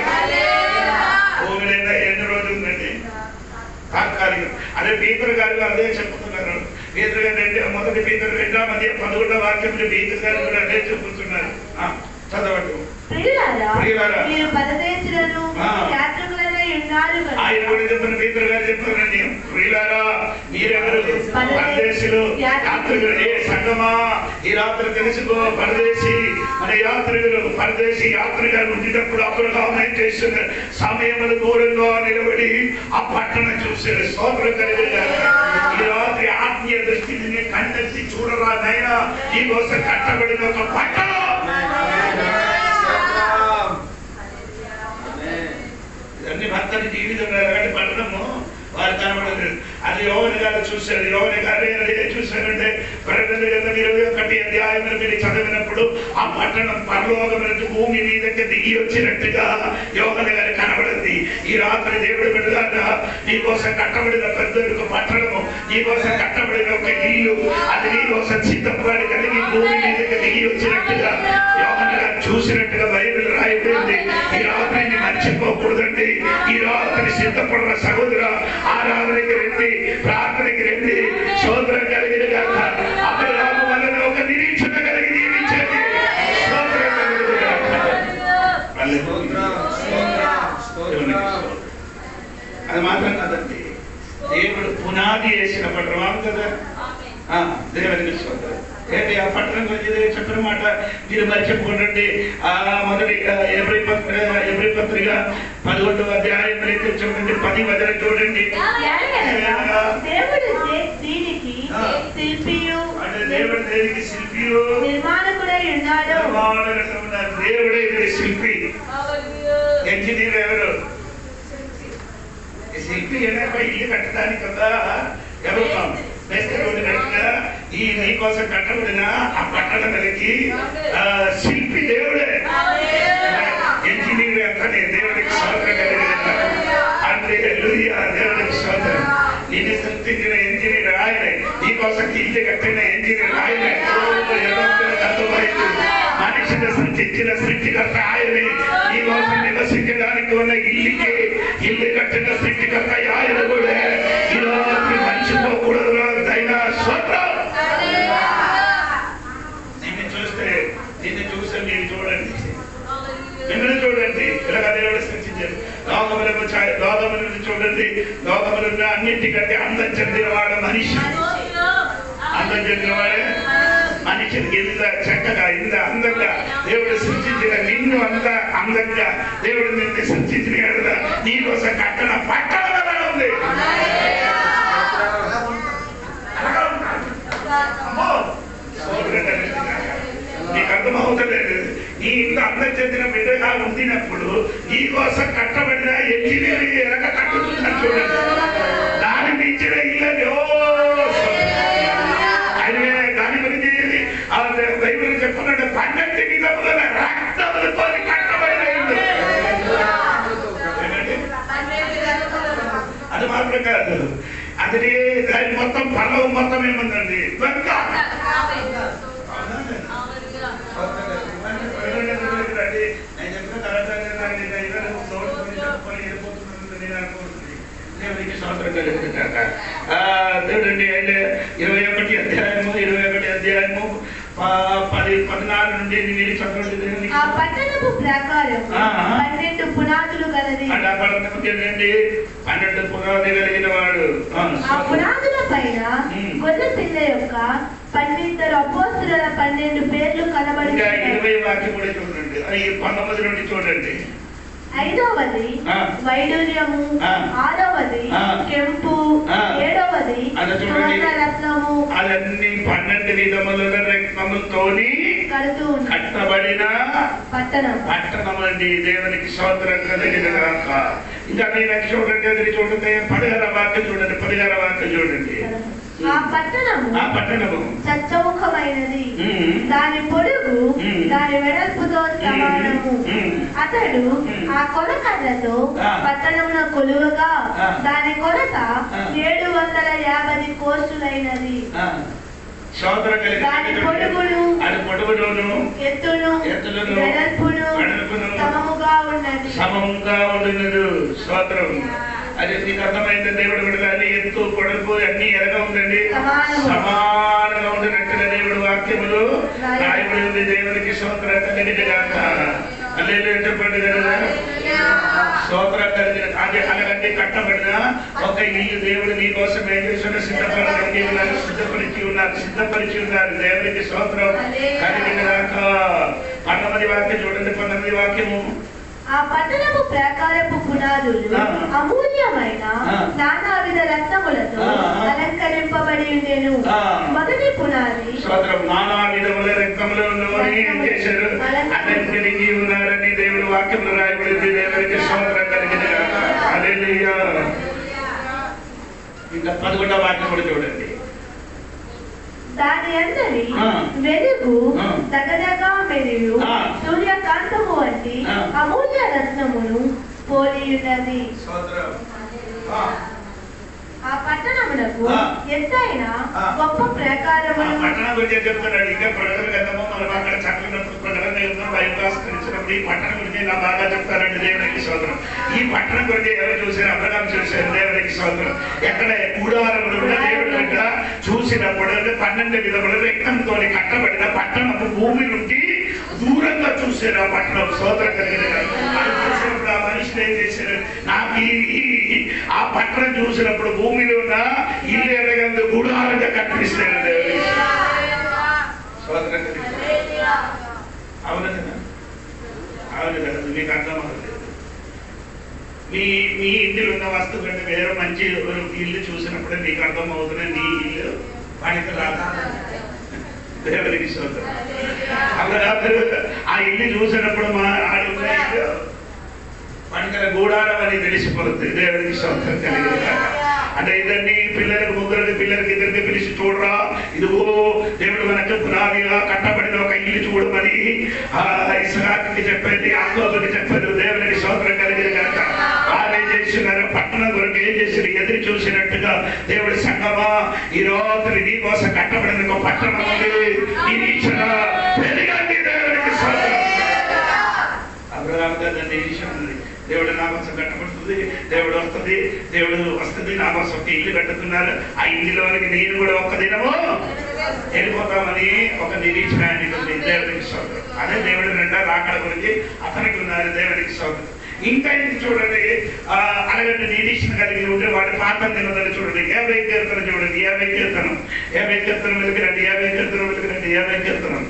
భూమిలో ఎన్ని రోజులు ఉందండి, తాత్కాలికం. అదే పీతర్ గారు అదే చెప్పుతున్నారు. పీతర్ గారు మొదటి పీతర్ 2:11 వాక్యంలో పీతర్ గారు కూడా అదే చెప్పుతున్నారు. చదవండి. ఆయన కూడా చెప్పిన పీతర్ గారు చెప్పారండి, ప్రియులారా మీరెవరు, పరదేశులు, యాత్రికులు. ఏ సంగమా, ఈ రాత్రి తెలుసుకో, పరదేశీ మన యాత్రికులు, పరదేశీ యాత్రిగా ఉండేటప్పుడు అబ్రహాము ఏం చేస్తున్న సమయములు దూరంగా నిలబడి ఆ పట్టణం చూశారు. స్తోత్రం కలిగినారు. ఈ రాత్రి ఆత్మీయ దృష్టిని కన్నెత్తి చూడరా నైనా, ఈ కోసం కట్టబడిన ఒక పట్టణం. అన్ని భక్తుల జీవితం ఎలాంటి పట్టణము వారు కనబడలేదు. అది యోవని గారు చూశారు. యోవని గారు ఏం చూశారంటే, ప్రకటన గ్రంథం 21 అధ్యాయంలో మీరు చదివినప్పుడు ఆ పట్టణం పరలోకమైన భూమి మీదకి దిగి వచ్చినట్టుగా యోవని గారు కనబడింది. ఈ రాత్రి దేవుడు బిడ్డలారా, నీ కోసం కట్టబడిన పెద్ద ఒక పట్టణము, నీ కోసం కట్టబడిన ఒక ఇల్లు, అది నీ కోసం సిద్ధపడి కలిగి భూమి మీదకి దిగి వచ్చినట్టుగా యోవని గారు చూసినట్టుగా బైబిల్ రాయబడింది. ఈ రాత్రిని మర్చిపోకూడదండి. ఈ రాత్రి సిద్ధపడిన సహోదర, ఆరాధనకి రండి, ప్రార్థనకి రండి. స్తోత్రం కలిగిన గాక. అబ్రహాము వలన ఒక నిరీక్షణ కలిగి జీవించండి. స్తోత్రం కలిగిన గాక. అది మాత్రం కాదండి, దేవుడు పునాది వేసిన పట్టణం కదా. దేవునికి స్తోత్రం. ఏంటి ఆ పట్టణం గురించి చెప్పిన మాట మీరు మర్చిపోకండి. మొదటి ఎబ్రీ పత్రిక 11వ అధ్యాయం చూడండి, 10 వచనం చూడండి. దేవుడు దేనికి శిల్పియు, దేవుడే శిల్పి. ఇంజనీర్ ఎవరు? శిల్పి ఏదైనా ఇల్లు కట్టడానికి కదా ఎవరు ఈ నీ కోసం కట్టబడిన ఆ పట్టణం కలిగి శిల్పి దేవుడే. ఇంజనీర్ అంటనే దేవుడికి స్తోత్రం కలిగిన అంటే దేవుడికి స్తోత్రం. నిన్ను సృష్టించిన ఇంజనీర్ ఆయనే, నీ కోసం ఇల్లు కట్టిన ఇంజనీర్ ఆయనే. మనిషిని సృష్టించిన సృష్టికర్త ఆయనే. నీ కోసం నివసించడానికి ఉన్న ఇల్లుకి ఇల్లు కట్టిన సృష్టికర్త ఆయన కూడా ఈ రాత్రి మర్చిపోకూడదు. దైవ స్తోత్రం. నిన్ను చూస్తే మీరు చూడండి, మిమ్మల్ని చూడండి. ఇలాగ దేవుడు సృష్టించారు. లోకములను చూడండి. లోకములున్న అన్నింటికంటే అందం చెందినవాడు మనిషి. అందం చెందినవాడే మనిషిని ఇంత చక్కగా ఇంత అందంగా దేవుడు సృష్టించిన నిన్ను అంత అందంగా దేవుడు నిన్ను సృష్టించిన కదా నీకోసం కట్టణ పట్టణ ఉంది. నీకు అర్థమవుతలేదు. నీ ఇంత అందం చెందిన బిడ్డగా ఉండినప్పుడు నీ కోసం కట్టబడిన ఎన్నివేలు ఎనక కట్టుతున్నా చూడండి. దాని మించిన ఇల్లు దాని గురించి బైబిల్ చెప్పుకున్నాడు. 12 విధముల రక్తములతో కట్టబడిన ఇల్లు. అది మాత్రం కాదు, అది దాని మొత్తం పల్లవం మొత్తం ఏముందండి దేవుడండి. 21 అధ్యాయము 14 నుండి మీరు చదవండి. ఆ పట్టణపు ప్రాకారం 12 పునాదులు గలది. ఆ పట్టణముకి 12 పునాది కలిగిన వాడు. ఆ పునాదుల పైన గొర్రె పిల్ల యొక్క 12 అపోస్తలుల 12 పేర్లు కనబడి 20 వాక్యం కూడా చూడండి. 19 నుండి చూడండి. 5వది వైడూర్యము, 6వది కెంపు, 7వది రత్నము. అదన్నీ 12 విధముల రత్నములతోని కట్టబడిన పట్టణం అండి. దేవునికి స్తోత్రం కలిగినగాక. ఇంకా నేను చూడండి, అది చూడండి. 16వ వాక్యం చూడండి. 16వ వాక్యం చూడండి. ఆ పట్టణము చచ్చముఖమైనది, దాని పొడుగు దాని వెడల్పుతో సమానము. అతడు ఆ కొలకర్రతో పట్టణమున కొలువగా దాని కొలత 750 కోసులైనది. దాని పొడుగును ఎత్తును వెడల్పును సమముగా ఉన్నది. స్తోత్రం. అది నీకు అర్థమైంది. దేవుడు విడదాన్ని ఎత్తు పొడపు అన్ని ఎలాగా ఉందండి, సమానంగా ఉండినట్టుగా దేవుడు వాక్యములు రాయబడి ఉంది. దేవునికి స్తోత్రం కలిగినగాక. హల్లెలూయా చెప్పండి కదా. స్తోత్రం కలిగిన అది అలాగంటే కట్టబడిన ఒక ఇల్లు దేవుడు నీ కోసం ఏం చేస్తున్నా సిద్ధపరచి ఉన్నారు. దేవునికి స్తోత్రం కలిగినగాక. 19 వాక్యం చూడండి. 19 వాక్యము. ఆ పట్టణపు ప్రాకారపు పునాదులు అమూల్యమైన నానావిధ రత్నములతో అలంకరింపబడి ఉండెను. మొదటి పునాది నానా విధముల రత్నములను ఏం చేశారు, అలంకరించి ఉన్నారని దేవుడు వాక్యంలో రాయబడింది. దేవునికి స్తోత్రం కలిగినగాక. హల్లెలూయా. ఇంకా 11వ వాక్యం కూడా చూడండి. దాని అందరి వెలుగు దగదగా మెరియు సూర్యకాంతము వంటి అమూల్య రత్నమును పోలి ఉన్నది. ఆ పట్టణమునకు ఎత్తైన గొప్ప ప్రాకారములు. పట్టణం గురించి చెప్తున్నాడు. ఇంకా ప్రకటన గ్రంథము మనం అక్కడ చదివినప్పుడు ప్రకటన బైబిల్ ఈ పట్టణం గురించి నా బాగా చెప్తారండి. దేవునికి స్తోత్రం. ఈ పట్టణం గురించి ఎవరు చూసారు? అబ్రహాం చూశారు. దేవునికి స్తోత్రం. ఎక్కడ కూడారములు కూడా దేవుడు దగ్గర చూసినప్పుడు 12 విధముల రక్తంతో కట్టబడిన పట్టణము భూమి నుండి దూరంగా చూశారు. ఆ పట్టణం స్తోత్రం కలిగిన అది చూసినప్పుడు ఆ మనుషులు ఏం చేశారు? నాకు ఆ పట్టణం చూసినప్పుడు భూమిలో ఉన్న ఇల్లు ఎదగందు గుడాలుగా కనిపిస్తారు. అవును కదా, అవును కదా. మీకు అర్థం అవ్వలేదు. మీ ఇంటిలో ఉన్న వస్తువు కంటే వేరే మంచి ఇల్లు చూసినప్పుడే మీకు అర్థం అవుతుంది నీ ఇల్లు పనికి రాదు. దేవునికి స్తోత్రం. ఆ ఇల్లు చూసినప్పుడు మా ఆడు పనికల గూడారం అని తెలిసిపోతుంది. దేవునికి స్తోత్రం కలిగిన అంటే ఇద్దరిని పిల్లలకు ముగ్గురికి పిల్లలకి ఇద్దరిని పిలిచి చూడరా, ఇదిగో దేవుడు మనకు పునాదిగా కట్టబడిన ఒక ఇల్లు చూడమని ఇస్హాకుకి చెప్పండి, యాకోబుకి చెప్పారు. దేవునికి స్తోత్రం కలిగిన కనుక వాళ్ళేం చేస్తున్నారు? పట్టణం కొరకు ఏం చేశారు? ఎదురు చూసినట్టుగా దేవుడి సంగమా ఈ రాత్రి నీ కోసం కట్టబడిన ఒక పట్టణం ఉంది. నిరీక్షణ పెరగండి. దేవునికి స్తోత్రం. అబ్రహాము గారు నిరీక్షణ ఉంది. దేవుడు నా కోసం కట్టబడుతుంది, దేవుడు వస్తుంది నా కోసం ఒక ఇల్లు కట్టుతున్నారు, ఆ ఇంటిలోనికి నేను కూడా ఒక్క దినము వెళ్ళిపోతామని ఒక నిరీక్షణ ఆయనకి ఉంది. దేవునికి స్తోత్రం. అదే దేవుడు రెండో రాకడ గురించి అతనికి ఉన్నారు. దేవునికి స్తోత్రం. ఇంకా ఇది చూడండి, అలాగంటే నిరీక్షణ కలిగి ఉంటే వాడు పాత నిబంధన చూడండి. 50 కీర్తన చూడండి. 50 కీర్తనం వెలికి రండి. 50 కీర్తనం వెలికి రండి. 50 కీర్తనం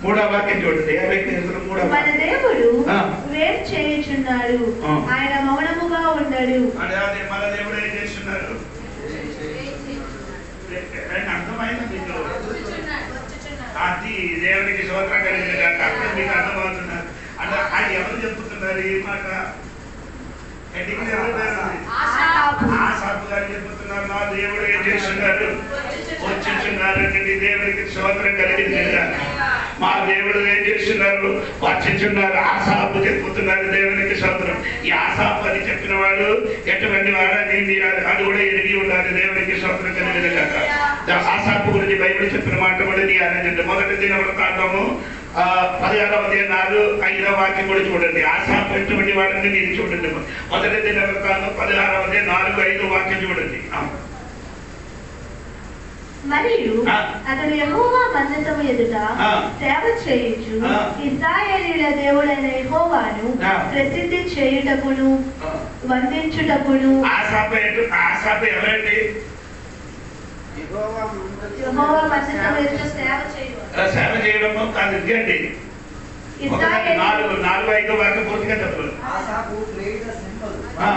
3వ వాక్యం చూడండి. 50 కీర్తనం 3వ. మన దేవుడు వేరు చేయుచున్నాడు, ఆయన మౌనముగా ఉండడు. అదే మన దేవుడు ఏం చేస్తున్నారు? అర్థమైంది మీకు? అది దేవునికి స్తోత్రం కలిగింది కాక అర్థం మీకు అర్థమవుతున్నారు. అంటే ఆయన ఎవరు చెప్పుతున్నారు ఈ మాట? ఆసాపు గారు చెప్పుతున్నారు, నా దేవుడు ఏం చేస్తున్నారు? వచ్చుచున్నారు. దేవునికి స్తోత్రం కలిగింది కాక. మా దేవుడు ఏం చేస్తున్నారు? వచ్చుచున్నారు. ఆసాపు చెప్పుతున్నారు. దేవునికి స్తోత్రం. ఈ ఆసాపు అని చెప్పిన వాడు ఎటువంటి వాడని మీరు అది కూడా ఎరిగి ఉండాలి. దేవునికి స్తోత్రం కలిగింది కాక. ఆసాపు గురించి బైబిల్ చెప్పిన మాట కూడా తీయాలంటే మొదటి దినవృత్తాంతము 16వ అధ్యాయం 4-5వ వాక్యం కూడా చూడండి. ఆసాపు ఎటువంటి వాడని మీరు చూడండి. మొదటి దినవృత్తాంతం 16వ అధ్యాయం 4-5 వాక్యం చూడండి. మరియు అతడు యెహోవా మందసము ఎదుట సేవ చేయుచు ఇశ్రాయేలీయుల దేవుడైన యెహోవాను ప్రసిద్ధి చేయుటకును వందించుటకును. ఆసాపు ఎవరండి? యెహోవా మందసము ఎదుట సేవ చేయడము కాదు. ఇదండి 4-5 వాక్యం పూర్తిగా చెప్పలేదు.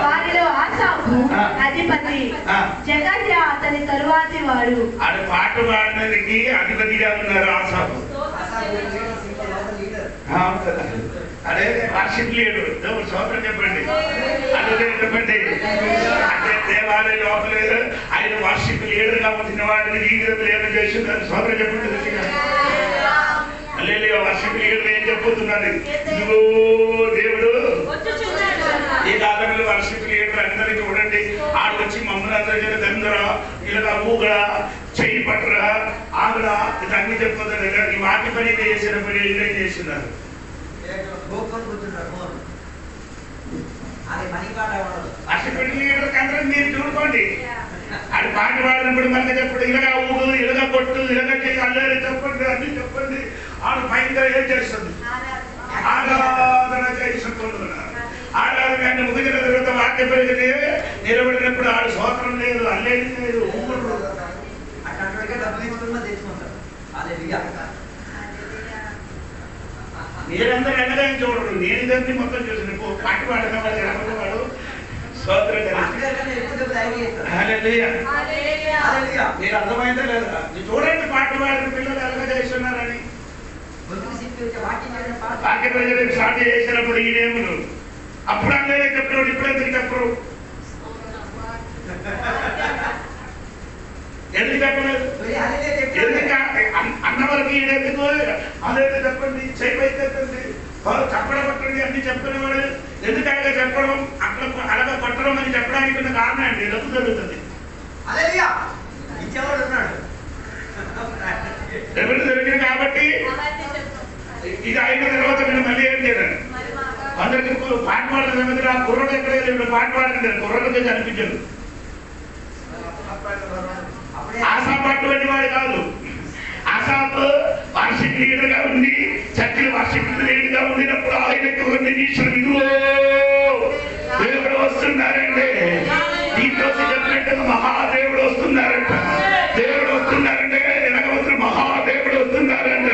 వారిలో ఆసాపు అధిపతి, జకర్య అతని తరువాతి వాడు. అది పాట పాడడానికి అధిపతిగా ఉన్నారు ఆసాపు. అదే వర్షిప్ లీడర్. దేవుడు స్తోత్రం చెప్పండి. అదే చెప్పండి. అంటే దేవాలయ లోపల ఆయన వర్షిప్ లీడర్ గా ఉంటున్న వాడిని జీవితంలో ఏమైనా చేస్తున్నారు? స్తోత్రం చెప్పండి. వర్షిప్ లీడర్ ఏం చెప్పుతున్నారు? ఇదిగో దేవుడు ఈ కాలంలో వర్షిప్ లీడర్ అందరికీ చూడండి, ఆడు వచ్చి మమ్మల్ని అందరికీ దంగరా, ఇలా ఊగడా, చెయ్యి పట్టరా, ఆగడా, ఇదన్నీ చెప్పుతుంది. ఈ వాటి పని చేసిన పని ఏం చేస్తున్నారు? వర్షిప్ లీడర్ అందరూ మీరు చూడుకోండి. అది పాట పాడినప్పుడు మనకి చెప్పండి, ఇలాగా ఊగు, ఇలాగా కొట్టు, ఇలాగా చేసి అల్లరి చెప్పండి, అన్ని చెప్పండి. ఆడు భయంగా ఏం చేస్తుంది? ఆరాధన చేసుకుంటున్నారు. ఆరాధన ముగిసిన తర్వాత వాక్య పరిగణే నిలబడినప్పుడు ఆడు స్తోత్రం లేదు, అల్లేది లేదు, ఊరు మీరందరూ ఎలాగ చూడరు. నేను ఇదంతా మొత్తం చూసిన పాట పాడిన వాడు స్తోత్రం. మీరు అర్థమైందా లేదా? చూడండి పాట పాడిన పిల్లలు ఎలాగ చేస్తున్నారని. వాక్య ప్రజలకు స్టార్ట్ చేసినప్పుడు ఈ నేములు అప్పుడు అందరే చెప్పినప్పుడు ఇప్పుడు ఎందుకు చెప్పరు? ఎందుకు చెప్పలేదు? ఎందుకు అన్న వరకు ఈడెందుకు అదే చెప్పండి, చెప్పండి, చెప్పడం పట్టండి అన్ని చెప్తున్న వాడు ఎందుకు అలాగే చెప్పడం, అక్కడ అలాగా కొట్టడం అని చెప్పడానికి ఉన్న కారణం అండి. డబ్బు జరుగుతుంది. డబ్బులు దొరికింది కాబట్టి ఇది అయిన తర్వాత నేను మళ్ళీ ఏం చేయను. అందరికి పాట పాడిన సంగతి ఆ కుర్రడు ఎక్కడే లేదు. పాట పాడింది కుర్రడికే కనిపించదు. ఆసాపు అటువంటి వాడు కాదు. ఆసాపు వార్షిక లీడర్ గా ఉండి చర్చిల వార్షిక లీడర్ గా ఉండినప్పుడు ఆయనకు నిరీక్షణ ఇదిగో దేవుడు వస్తున్నారంటే దీంట్లో చెప్పినట్టుగా మహాదేవుడు వస్తున్నారంట. దేవుడు వస్తున్నారంటే ఎలాగవలసిన మహాదేవుడు వస్తున్నారంట.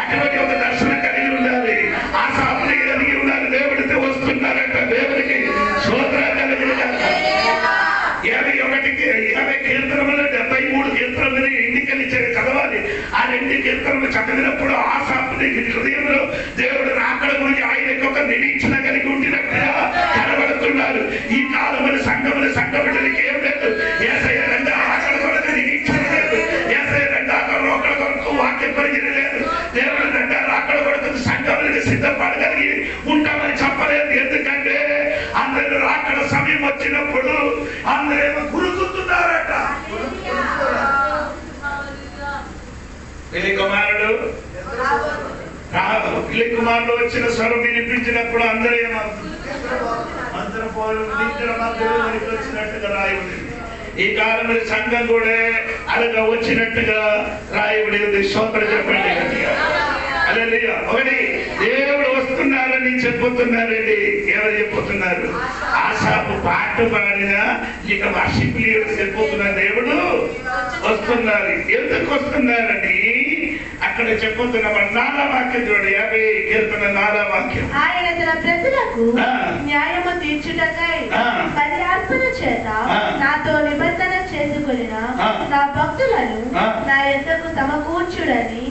అటువంటి ఒక దర్శనం కలిగి ఉండాలి. ఆసాపుని కలిగి ఉండాలి. దేవుడితో వస్తున్నారంట. దేవుడికి స్తోత్రం కలిగిన 50 కీర్తనలు 73 కీర్తనలు ఎన్నికలు చదవాలి. ఆ 2 కీర్తనలు చదివినప్పుడు ఆసాపుని హృదయంలో దేవుడు రాకడ గురించి ఆయనకు ఒక నిరీక్షణ కలిగి పెళ్లి కుమారులు వచ్చిన స్వరం వినిపించినప్పుడు అందరూ ఏమవుతుంది? అందరూ పోయి నిద్ర మధ్యలో వచ్చినట్టుగా రాయబడింది. ఈ కాలంలో సంఘం కూడా అలాగా వచ్చినట్టుగా రాయబడి ఉంది. స్తోత్రం చెప్పండి గట్టిగా. హల్లెలూయా. ఒకటి, దేవుడు వస్తున్నారని చెప్పుతున్నారండి. ఎవరు చెప్పుతున్నారు? ఆసాపు పాట పాడినా ఇక వర్షిప్ లీడర్ చెప్పుతున్నారు దేవుడు వస్తున్నారు. ఎందుకు వస్తున్నారని అక్కడ చెప్పుతున్నమాట. 4వ వాక్యం చూడండి, 50 కీర్తన 4వ వాక్యం. ఆయన తన ప్రజలకు న్యాయము తీర్చుటకై బలి అర్పణ చేత నాతో నిబంధన చేసుకొనిన నా భక్తులను నా యొద్దకు సమకూర్చుడని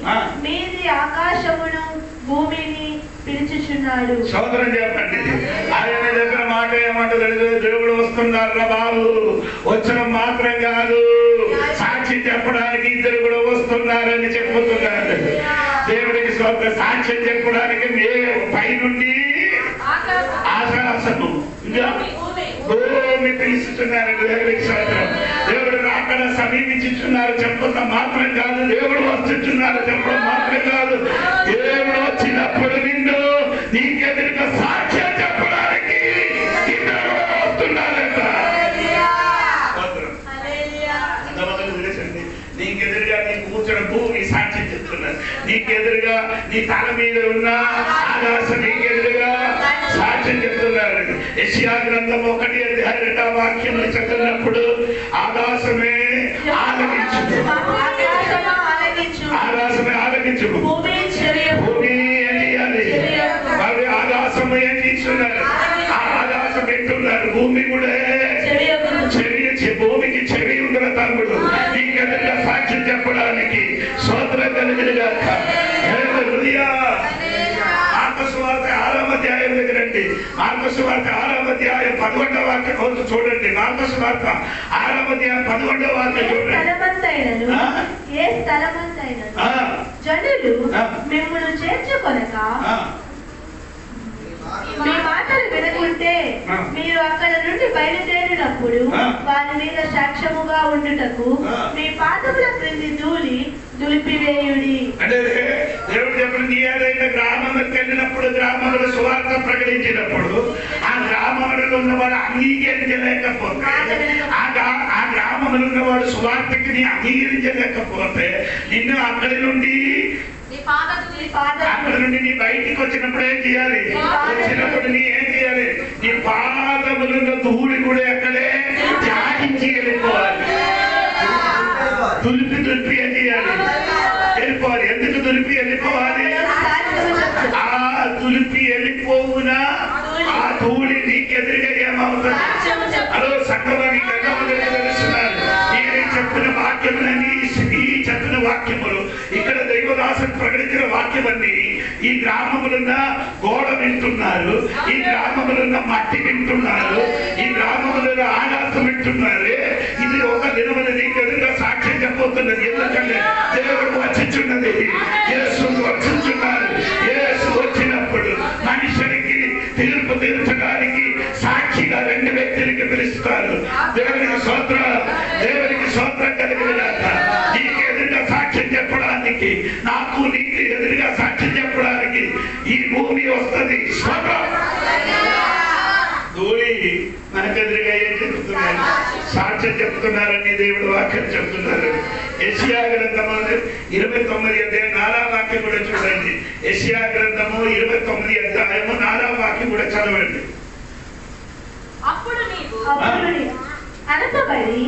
మీది ఆకాశమును భూమిని పిలుచుచున్నాడు. సోదరం చెప్పండి. ఆయన దగ్గర మాట ఏమంటారు? దేవుడు వస్తున్నారు బాబు. వచ్చడం మాత్రం కాదు, సాక్షి చెప్పడానికి ఇద్దరు కూడా వస్తున్నారని చెప్పుతున్నారు. దేవుడికి సాక్ష్యం చెప్పడానికి పైనుండి ఆకాశము భూమి పిలుస్తున్నారు. దేవుడికి స్తోత్రం. దేవుడు అక్కడ సమీపించుతున్నారు చెప్పడం మాత్రం కాదు, దేవుడు వస్తున్నారు చెప్పడం మాత్రం కాదు. దేవుడు వచ్చినప్పుడు నిన్ను నీకెదురుగా సాక్ష్యం చెప్పడానికి ఇద్దరు వస్తున్నారంట. నీకెదురుగా నీ కూర్చొని భూమి సాక్ష్యం చెప్తున్నారు. నీకెదురుగా నీ తల మీద ఉన్న ఆకాశం నీకెదురుగా సాక్ష్యం చెప్తున్నారు. యెషయా గ్రంథం 1:2 వాక్యం చదివినప్పుడు ఆకాశమే ఆలకించు, ఆకాశమే ఆలకించు, భూమి ఏం చేయాలి? మరి ఆకాశం ఏం చేస్తున్నారు? ఆకాశం పెట్టున్నారు, భూమి కూడా భూమికి చెవి ఉందిన తమ్ముడు నీకెదురుగా సాక్ష్యం చెప్పడానికి. స్తోత్రం కలిగినగా. హల్లెలూయా. మార్కు సువార్త 6వ అధ్యాయం దగ్గరండి. మార్కు సువార్త 6వ అధ్యాయం 11వ వాక్యం రోజు చూడండి. మార్కు సువార్త 6వ అధ్యాయం 11వ వాక్యం చూడండి. ఏ స్థలమంతైనను జనులు మిమ్మును చేర్చుకొనక మీ మాటలు వినకుంటే మీరు అక్కడ నుండి బయలుదేరినప్పుడు వారి మీద సాక్ష్యముగా ఉండుటకు మీ పాదముల క్రింది ధూళి దులిపివేయుడి. అంటే దేవుడు చెప్పండి, ఏదైనా గ్రామంలోకి వెళ్ళినప్పుడు, గ్రామంలో సువార్త ప్రకటించినప్పుడు ఆ గ్రామంలో ఉన్నవాడు అంగీకరించలేకపోతే, ఆ గ్రామంలో ఉన్నవాడు సువార్తకి అంగీకరించలేకపోతే నిన్ను అక్కడి నుండి అక్కడ నుండి నీ బయటికి వచ్చినప్పుడు ఏం చేయాలి? వచ్చినప్పుడు నీ ఏం చేయాలి? నీ పాదములున్న ధూళి కూడా అక్కడే త్యాగించి వెళ్ళిపోవాలి. దులిపి ఏం చేయాలి? వెళ్ళిపోవాలి. ఎందుకు దులిపి వెళ్ళిపోవాలి? ఆ దులిపి వెళ్ళిపోవునా ఆ ధూళి నీకెదురుగా ఏమవుతుంది? అదో సంగమానికి తెలుస్తున్నారు. ఈ చెప్పిన వాక్యములని, ఈ చెప్పిన వాక్యములు, ఇక్కడ దైవదాసులు ప్రకటించిన వాక్యమన్నీ ఈ గ్రామములున్న గోడ వింటున్నారు, ఈ గ్రామములున్న మట్టి వింటున్నారు, ఈ గ్రామములున్న ఆకాశం వింటున్నారు. ఇది ఒక దినమున నీకెదురుగా సాక్ష్యం చెప్పబోతున్నది. ఎందుకంటే దేవుడు వచ్చిచున్నది, యేసు వచ్చిచున్నారు. యేసు వచ్చినప్పుడు మనుషునికి తీర్పు తీర్చడానికి సాక్షిగా 2 వ్యక్తులకి పిలుస్తారు. దేవునికి స్తోత్రం, దేవునికి స్తోత్రం కలిగినగాక. నీకు ఎదురుగా సాక్ష్యం చెప్పడానికి, నాకు నీకు ఎదురుగా సాక్ష్యం చెప్పడానికి ఈ భూమి వస్తుంది. స్తోత్రం. ధూళి మనకెదురుగా ఏం చెప్తున్నారు? సాక్ష్యం చెప్తున్నారని దేవుడు వాక్యం చెప్తున్నారు. యెషయా గ్రంథము 29వ అధ్యాయం 4వ వాక్యం కూడా చూడండి. యెషయా గ్రంథము 29వ అధ్యాయము 4వ వాక్యం కూడా చదవండి. అప్పుడు అనపబడి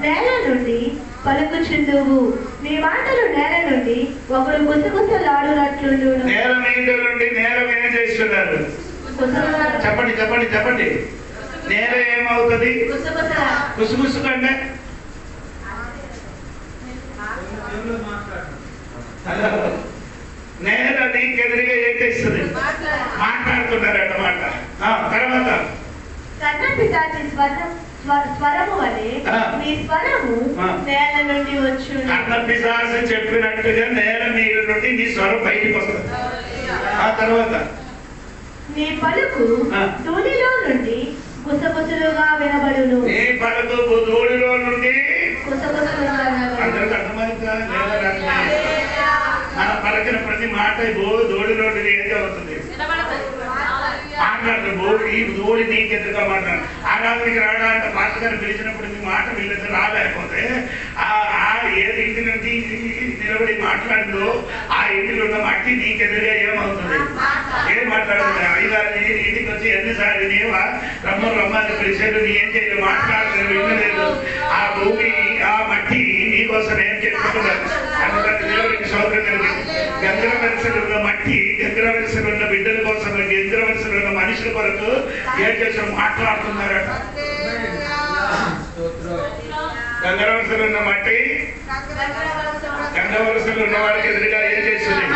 నేల నుండి పలుకుచుందువు, నీ మాటలు నేల నుండి ఒకడు గుసగుసలాడునట్లుండు. నేల మీద నుండి నేల ఏం చేస్తున్నారు? చెప్పండి చెప్పండి చెప్పండి. నేల ఏమవుతుంది? గుసగుసు కంటే నేల నీకెదురుగా ఏం చేస్తుంది? మాట్లాడుతున్నారు అన్నమాట. తర్వాత కన్నపితాచి స్వరము వలె నీ స్వరము నేల నుండి వచ్చు. కన్నపిశాచి చెప్పినట్టుగా నేల మీద నుండి నీ స్వరం బయటికి వస్తుంది. ఆ తర్వాత నీ పలుకు ధూళిలో నుండి గుసగుసలుగా వినబడును. నీ పలుకు ధూళిలో నుండి గుసగుసలుగా వినబడును. అందరికి అర్థమైందా? మన పలక పలికిన ప్రతి మాట దోడి రోడ్డు ఏది అవుతుంది మాట్లాడుతుంది. ఈ దోడి నీకు ఎదురుగా మాట్లాడు. ఆరాధనకి రావడా అంటే పాస్టర్ గారు పిలిచినప్పుడు మీ మాట వీళ్ళకి రాలేకపోతే ఏ ఇంటి నుండి నిలబడి మాట్లాడిందో ఆ ఇంటిలో ఉన్న మట్టి నీకు ఎదురుగా ఏమవుతుంది? ఏం మాట్లాడుతుంది? అయ్యగారి ఇంటికి వచ్చి ఎన్నిసార్లు నీవా రమ్మని పిలిచారు, నీ ఏం చేయలేదు, మాట్లాడలేదు, వినలేదు. ఆ భూమి ఆ మట్టి నీకోసం ఏం చెప్పుకుంటున్నారు? దేవుడికి సోదరు గంగర వలసలు ఉన్న మట్టి, గంగర వలసలు ఉన్న బిడ్డల కోసం, గంగర వలసలు ఉన్న మనుషుల కొరకు ఏం చేసిన మాట్లాడుతున్నారట. గంగర వలసలు ఉన్న మట్టి గంగ వలసలు ఉన్న వాడికి ఎదురుగా ఏం చేస్తుంది?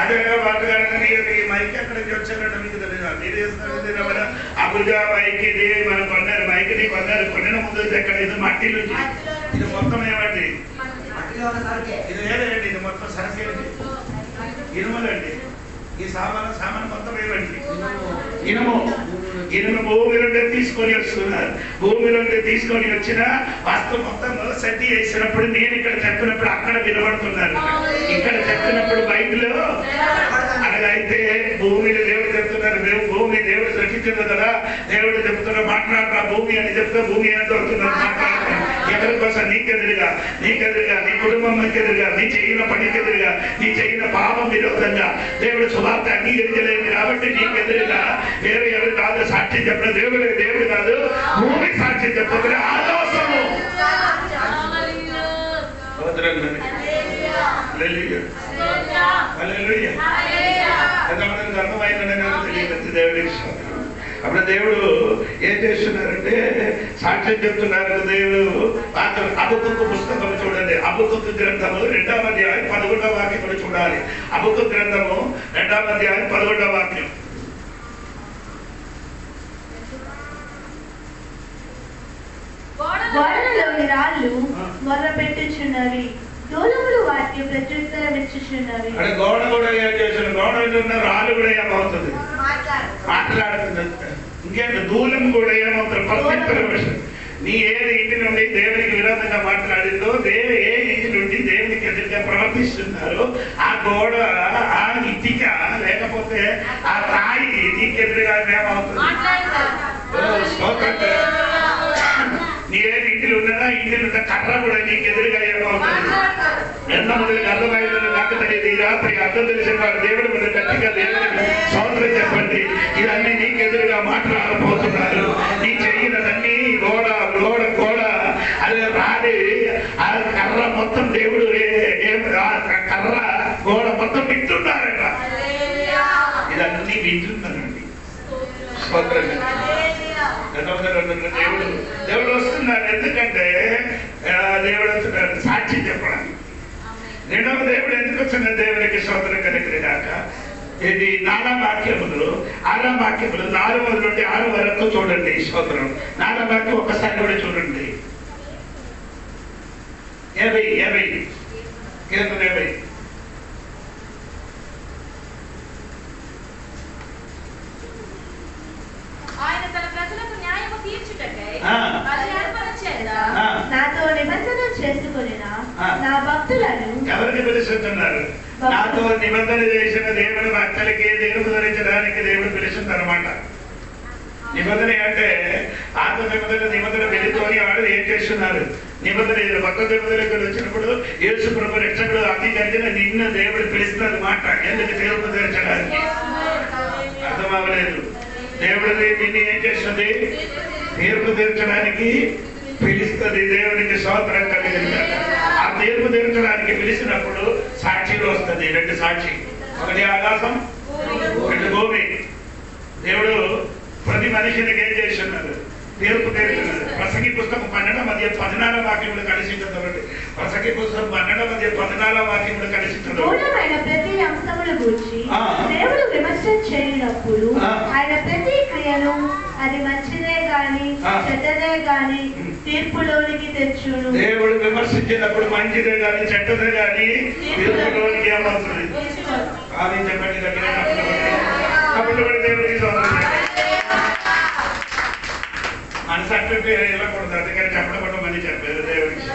అదే మాట్లాడాలని ఈ మైక్ ఎక్కడ నుంచి వచ్చారంటే మీకు తెలియదు. మీరు చేస్తున్నారు అబుజా మైక్ ఇది మనం కొన్నారు, మైక్ ని కొన్నారు, కొనిన ముందు ఎక్కడ ఇది మట్టి నుంచి. ఇది మొత్తం ఏమండి? ఇది లేదండి, ఇది మొత్తం సరకేంటి, ఇనుములండి. ఈ సామాను మొత్తం ఏమండి? ఇనుము భూమి నుండి తీసుకొని వస్తున్నారు. భూమి నుండి తీసుకొని వచ్చిన వస్తు మొత్తం సర్ది చేసినప్పుడు నేను ఇక్కడ చెప్పినప్పుడు అక్కడ వినబడుతున్నారు, ఇక్కడ చెప్పినప్పుడు బైబిల్లో అలాగైతే భూమిని దేవుడు చెప్తున్నారు. భూమి దేవుడు సృష్టించింది కదా, దేవుడు చెప్తున్నా మాట్లాడరా భూమి అని చెప్తే భూమి ఏం దొరుకుతున్నారు మాట్లాడుతున్నారు. ఎవరి కోసం? నీకెదురుగా, నీ కుటుంబంకి ఎదురుగా, నీ చేయిన పనికి ఎదురుగా, నీ చేయిన పాపం విరోధంగా దేవుడు శుభార్త అంగీకరించలేదు కాబట్టి నీకెదురుగా వేరే ఎవరు కాదు సాక్షి చెప్పిన దేవుడు కాదు, భూమి సాక్షి చెప్పిన ఆదోషము. దేవుడికి అప్పుడు దేవుడు ఏం చేస్తున్నారంటే సాక్ష్యం చెప్తున్నారు. దేవుడు హబక్కూకు పుస్తకం చూడండి, హబక్కూకు గ్రంథము 2వ అధ్యాయం 11వ వాక్యం కూడా చూడాలి. హబక్కూకు గ్రంథము 2వ అధ్యాయం 11వ వాక్యం. గోడలలోని రాళ్ళు మొర్ర పెట్టుచున్నవి, దూలములు వాటికి ప్రత్యుత్తరం ఇచ్చుచున్నవి. అంటే గోడ కూడా ఏం చేస్తున్నారు? గోడలో ఉన్న రాళ్ళు కూడా ఏమవుతుంది? మాట్లాడుతుంది. ఇంకేంటి? దూలం కూడా ఏమవుతుంది? ప్రత్యుత్తరం. నీ ఏది ఇంటి నుండి దేవునికి విరోధంగా మాట్లాడిందో, ఏ ఇంటి నుండి దేవునికి ఎదురుగా ప్రవర్తిస్తున్నారు, ఆ గోడ, ఆ ఇటిక లేకపోతే ఆ రాయి నీకు ఎదురుగా ఏమవుతుంది? నీ ఏది ఇంటిలో ఉన్నదా ఇంటిలో ఉన్న కర్ర కూడా నీకు ఎదురుగా ఏమవుతుంది? ఎంత మొదలు అర్థమైందని నాకు తెలియదు. ఈ రాత్రి అర్థం తెలిసిన వాడు దేవుడి మీద గట్టిగా దేవుడికి సోదరం చెప్పండి. ఇదన్నీ నీకు ఎదురుగా మాట్లాడబోతున్నారు. నీ చెయ్యినదన్నీ గోడ అది రాడి, ఆ కర్ర మొత్తం దేవుడు కర్ర గోడ మొత్తం వింటున్నారట. ఇదన్నీ వింటున్నారండి. దేవుడు వస్తున్నాడు. ఎందుకంటే దేవుడు వస్తున్నాడు సాక్షి చెప్పడానికి. రెండవ దేవుడు ఎందుకు వచ్చిన దేవునికి స్తోత్రం కలుగును గాక. ఇది 4వ వాక్యములు 6వ వాక్యములు 4 నుండి 6 వరకు చూడండి. స్తోత్రం. 4వ వాక్యం ఒకసారి కూడా చూడండి. 70 కీర్తన 70. నాతో నిబంధన చేసుకొనినా నా భక్తులను ఎవరికి పిలుస్తున్నారు? నాతో నిబంధన చేసిన దేవుని భక్తులకి దేవుడు ధరించడానికి దేవుడు పిలుస్తుందన్నమాట. నిబంధన అంటే ఆత్మ నిబంధన వెళుతోని వాడు ఏం చేస్తున్నారు? నిబంధన కొత్త నిబంధనకు వచ్చినప్పుడు యేసు ప్రభు రక్షకుడు అంగీకరించిన నిన్ను దేవుడు పిలుస్తున్నారు మాట. ఎందుకు దేవుడు ధరించడానికి? అర్థం అవ్వలేదు. దేవుడు నిన్ను ఏం చేస్తుంది? తీర్పు తీర్చడానికి పిలుస్తుంది. దేవునికి స్తోత్రం కలిగింది. ఆ తీర్పు తీర్చడానికి పిలిచినప్పుడు సాక్షిలో వస్తుంది. 2 సాక్షి, ఒకటి ఆకాశం, 2 భూమి. దేవుడు ప్రతి మనిషికి ఏం చేస్తున్నారు? తీర్పు తీరుతున్నారు. ప్రసంగి పుస్తకం 12:14 వాక్యములు కలిసి చదవండి. ప్రసంగి పుస్తకం 12:14 వాక్యములు కలిసి చదవండి. ప్రతి అంశముల గురించి దేవుడు విమర్శ చేయనప్పుడు ఆయన ప్రతి క్రియను అది మంచిదే గాని చెడ్డదే గాని తీర్పులోనికి తెచ్చును. దేవుడు విమర్శించినప్పుడు మంచిదే గాని చెడ్డదే గాని తీర్పులోనికి ఏమవుతుంది? అని చెప్పండి. దేవుడికి మనసు అట్టే వెళ్ళకూడదు. అందుకని చెప్పడం చెప్పారు. దేవుడికి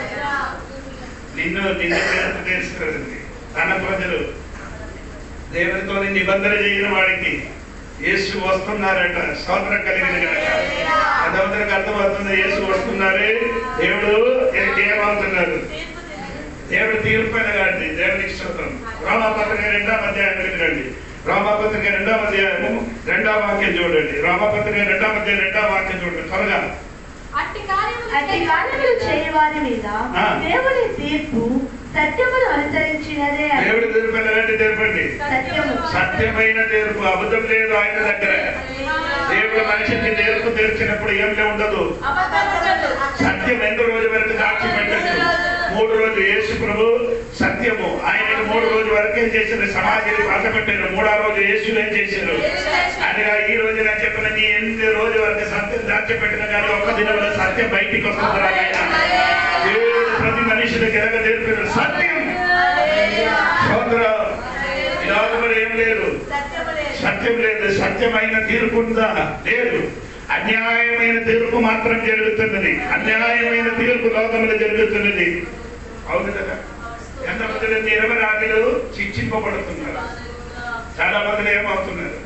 నిన్ను తీర్పు తీరుస్తుంది. తన ప్రజలు దేవునితో నిబంధన చేయని వాడికి యేసు వస్తున్నారట. స్తోత్రం కలిగిన కనుక అదవతలకు అర్థమవుతుంది. యేసు వస్తున్నారే, దేవుడు ఏమవుతున్నారు? దేవుడు తీర్పైన కాండి. దేవునికి స్తోత్రం. రోమాపత్రిక 2వ అధ్యాయం వెళ్ళండి. రోమాపత్రిక 2వ అధ్యాయము 2వ వాక్యం చూడండి. రోమాపత్రిక 2వ అధ్యాయం 2వ వాక్యం చూడండి త్వరగా. అట్టి కార్యములు చేయవారి మీద దేవుని తీర్పు సత్యమును అనుసరించినదే. దేవుడి తీర్పు ఎలాంటి తీర్పు అండి? సత్యమైన తీర్పు. అబద్ధం లేదు ఆయన దగ్గర. దేవుడు మనిషికి తీర్పు తీర్చినప్పుడు ఏమిలే ఉండదు. సత్యం ఎంత రోజు వరకు సాక్షి పెట్టచ్చు. 3 రోజులు యేసు ప్రభు సత్యము ఆయనకు 3 రోజుల వరకు ఏం చేశారు? సమాధిని బాధపెట్టారు. 3వ రోజు యేసు ఏం చేశారు? అనగా ఈ రోజు నేను చెప్పిన నీ ఎన్ని రోజు వరకు సత్యం దాచిపెట్టిన కానీ ఒక్క దినంలో సత్యం బయటికి వస్తుందా? దేవుడు ప్రతి మనిషికి ఎలాగ నేర్పారు? సత్యం. లోకంలో ఏం లేదు, సత్యం లేదు. సత్యమైన తీర్పు ఉందా? లేదు. అన్యాయమైన తీర్పు మాత్రం జరుగుతున్నది. అన్యాయమైన తీర్పు లోకంలో జరుగుతున్నది. అవును కదా? ఎంతమంది నిరపరాధులు శిక్షింపబడుతున్నారు. చాలా మంది ఏమవుతున్నారు?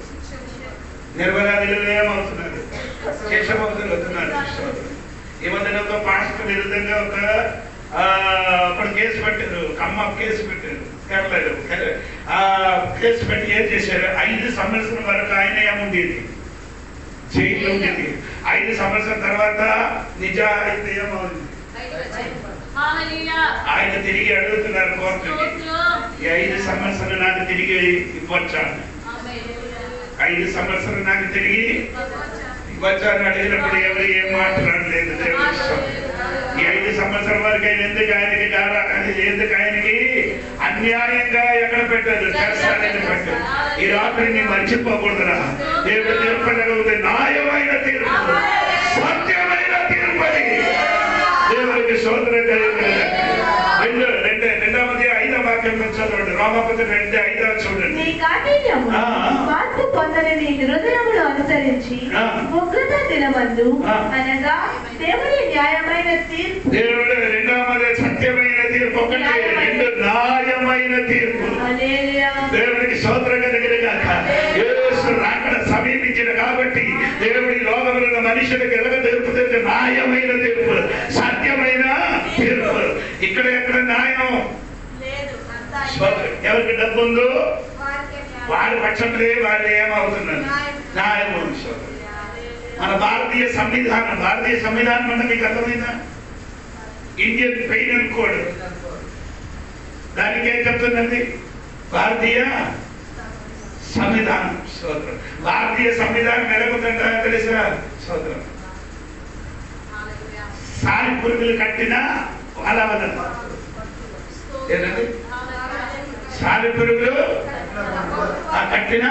నిరపరాధులు ఏమవుతున్నారు? శిక్షాబంధులు అవుతున్నారు. ఈ మధ్యనంతో పాస్టర్ విరుద్ధంగా ఒకడు కేసు పెట్టారు. అమ్మ కేసు పెట్టారు. కేసు పెట్టి ఏం చేశారు? 5 సంవత్సరం వరకు ఆయన ఏముండేది? జైలు ఉండేది. 5 సంవత్సరం తర్వాత నిజాయితీ ఏమవుతుంది? ఆయన తిరిగి అడుగుతున్నారు కోర్టుకి, ఈ 5 సంవత్సరం నాకు తిరిగి ఇవ్వచ్చా? 5 సంవత్సరం నాకు తిరిగి ఇవ్వచ్చా అని అడిగినప్పుడు ఎవరు ఏం మాట్లాడలేదు. ఈ 5 సంవత్సరం వరకు ఆయన ఎందుకు ఆయనకి అన్యాయంగా ఎక్కడ పెట్టారు? చర్చాన్ని పెట్టారు. ఈ రాత్రిని మర్చిపోకూడదురా. దేవుడు తీర్పగలిగితే న్యాయమైన తీర్పు, సత్యమైన తీర్పది. దేవుడికి స్తోత్రం కలిగిన 2వ 5వ వాక్యం చదవండి. రోమాపత్రిక 2:5 చూడండి. మార్పు పొందని నీ హృదయములు అనుసరించి ఉగ్రత దినమందు అనగా దేవుని న్యాయమైన తీర్పు. దేవుడు 2వ సత్యమైన తీర్పు, 2 న్యాయమైన తీర్పు. దేవుడికి స్తోత్రం కలిగిన గాక. యేసు రాకడ సమీపించిన కాబట్టి దేవుడి లోకములో మనుషులకు ఎలాగ తీర్పు తీర్చు? న్యాయమైన తీర్పు, సత్యమైన తీర్పు. ఇక్కడ ఎక్కడ న్యాయం? ఎవరికి డబ్బు ఉందో వారి పక్షంలో వాళ్ళు ఏమవుతున్నారు? న్యాయము. మన భారతీయ సంవిధానం అంటే మీకు అర్థమైందా? Indian penal code. దానికి ఏం చెప్తుందండి? భారతీయ సంవిధానం. సోదరం, భారతీయ సంవిధానం ఎలాగుతుందా తెలుసా? సోదరం, సారి పురుగులు కట్టినా వాళ్ళ ఏంటండి? సాలి పురుగులు కట్టినా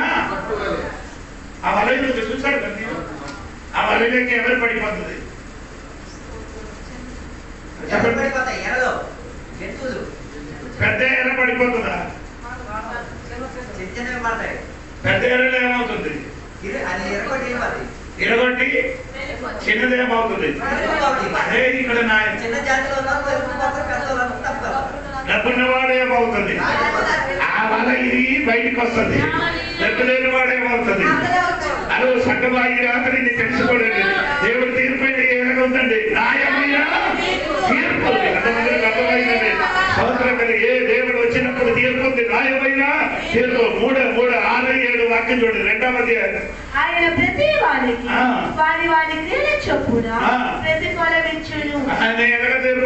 ఆ వలయంలో చూసారు కదా, ఆ వలయంలోకి ఎవరు పడిపోతుంది? పెద్ద ఎర్ర పడిపోతుందా? పెద్ద ఎర్రలో ఏమవుతుంది? ఎరగొట్టి చిన్నదేమవుతుంది? అదే ఇక్కడ డబ్బున్నవాడు ఏమవుతుంది? ఆ వల ఇది బయటకు వస్తుంది. డబ్బు లేని వాడు ఏమవుతుంది? అదో సగబాయి రాత్రి తెలుసుకోలేదు. దేవుడి తీర్పు ఎలాగుందండి? న్యాయమైన తీర్పు. అంతమందికి అర్థమైందండి. సంవత్సరం ఏ దేవుడు వచ్చినప్పుడు తీర్పు ఉంది, న్యాయమైన తీర్పు. 3:6-7 వాక్యం చూడండి. 2వ అధ్యాయం. ఆయన ప్రతి వారికి వారి క్రియల చొప్పున ప్రతిఫలమిచ్చును. ఆయన ఎలాగ తీర్పు?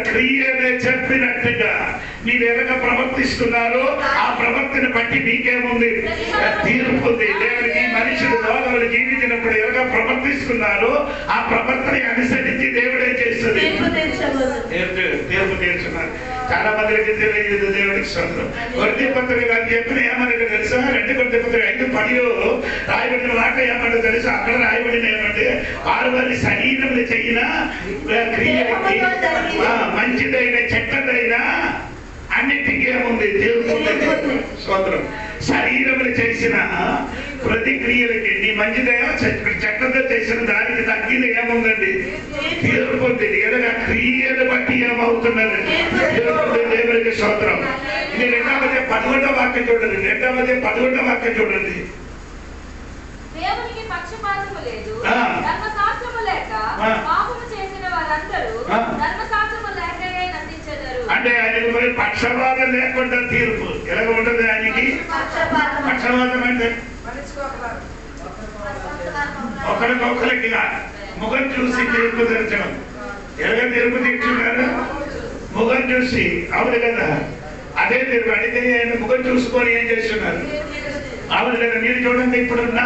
క్రియనే చెప్పినట్టుగా మీరు ఎలాగ ప్రవర్తిస్తున్నారో ఆ ప్రవర్తన బట్టి మీకేముంది? తీర్పు ఉంది. దేవుడికి మనుషులు లోకంలో జీవించినప్పుడు ఎలాగ ప్రవర్తిస్తున్నారో ఆ ప్రవర్తన అనుసరించి దేవుడే చేస్తుంది. తీర్పు తీర్చున్నారు. చాలా మందికి తెలియదు. దేవుడికి స్వంతం. కొరింథీ పత్రిక గారు చెప్పిన ఏమన్నా తెలుసా? 2 కొరింథీ పత్రిక 5:10 రాయబడిన మాట ఏమంటే తెలుసా? అక్కడ రాయబడిన ఏమంటే వారి శరీరములు చేయిన క్రియలకి మంచిదైన చెడ్డదైన అన్నిటికీ ఏముంది? తీర్పు. స్వంతం. శరీరములు చేసిన ప్రతిక్రియలకి నీ మంచిదైనా చెడ్డదో చేసిన దానికి తగ్గింది ఏముందండి? తీర్పు ఉంది. ఎలాగా క్రియలు బట్టి ఏమవుతున్నది? దేవుడికి స్తోత్రం. ఇది 2:11 వాక్యం చూడండి. 2:11 చూడండి. దేవునికి పక్షపాతము లేదు, ఆ. ధర్మశాస్త్రము లేక ఆ. పాపము చేసిన వారందరూ ఆ. ధర్మశాస్త్రము లేకయే నశించెదరు. అంటే ఆయనకి మరి పక్షపాతం లేకుండా తీర్పు ఎలాగ ఉంటుంది ఆయనకి? పక్షపాతం అంటే ఒకరికొకరికి ముఖం చూసి తీర్పు తెరచడం. ఎలాగ తీర్పు తీర్చున్నారు? ముఖం చూసి. అవును కదా, అదే తీర్పు. అడిగితే ఆయన ముఖం చూసుకొని ఏం చేస్తున్నారు? అవును కదా. మీరు చూడండి, ఇప్పుడున్నా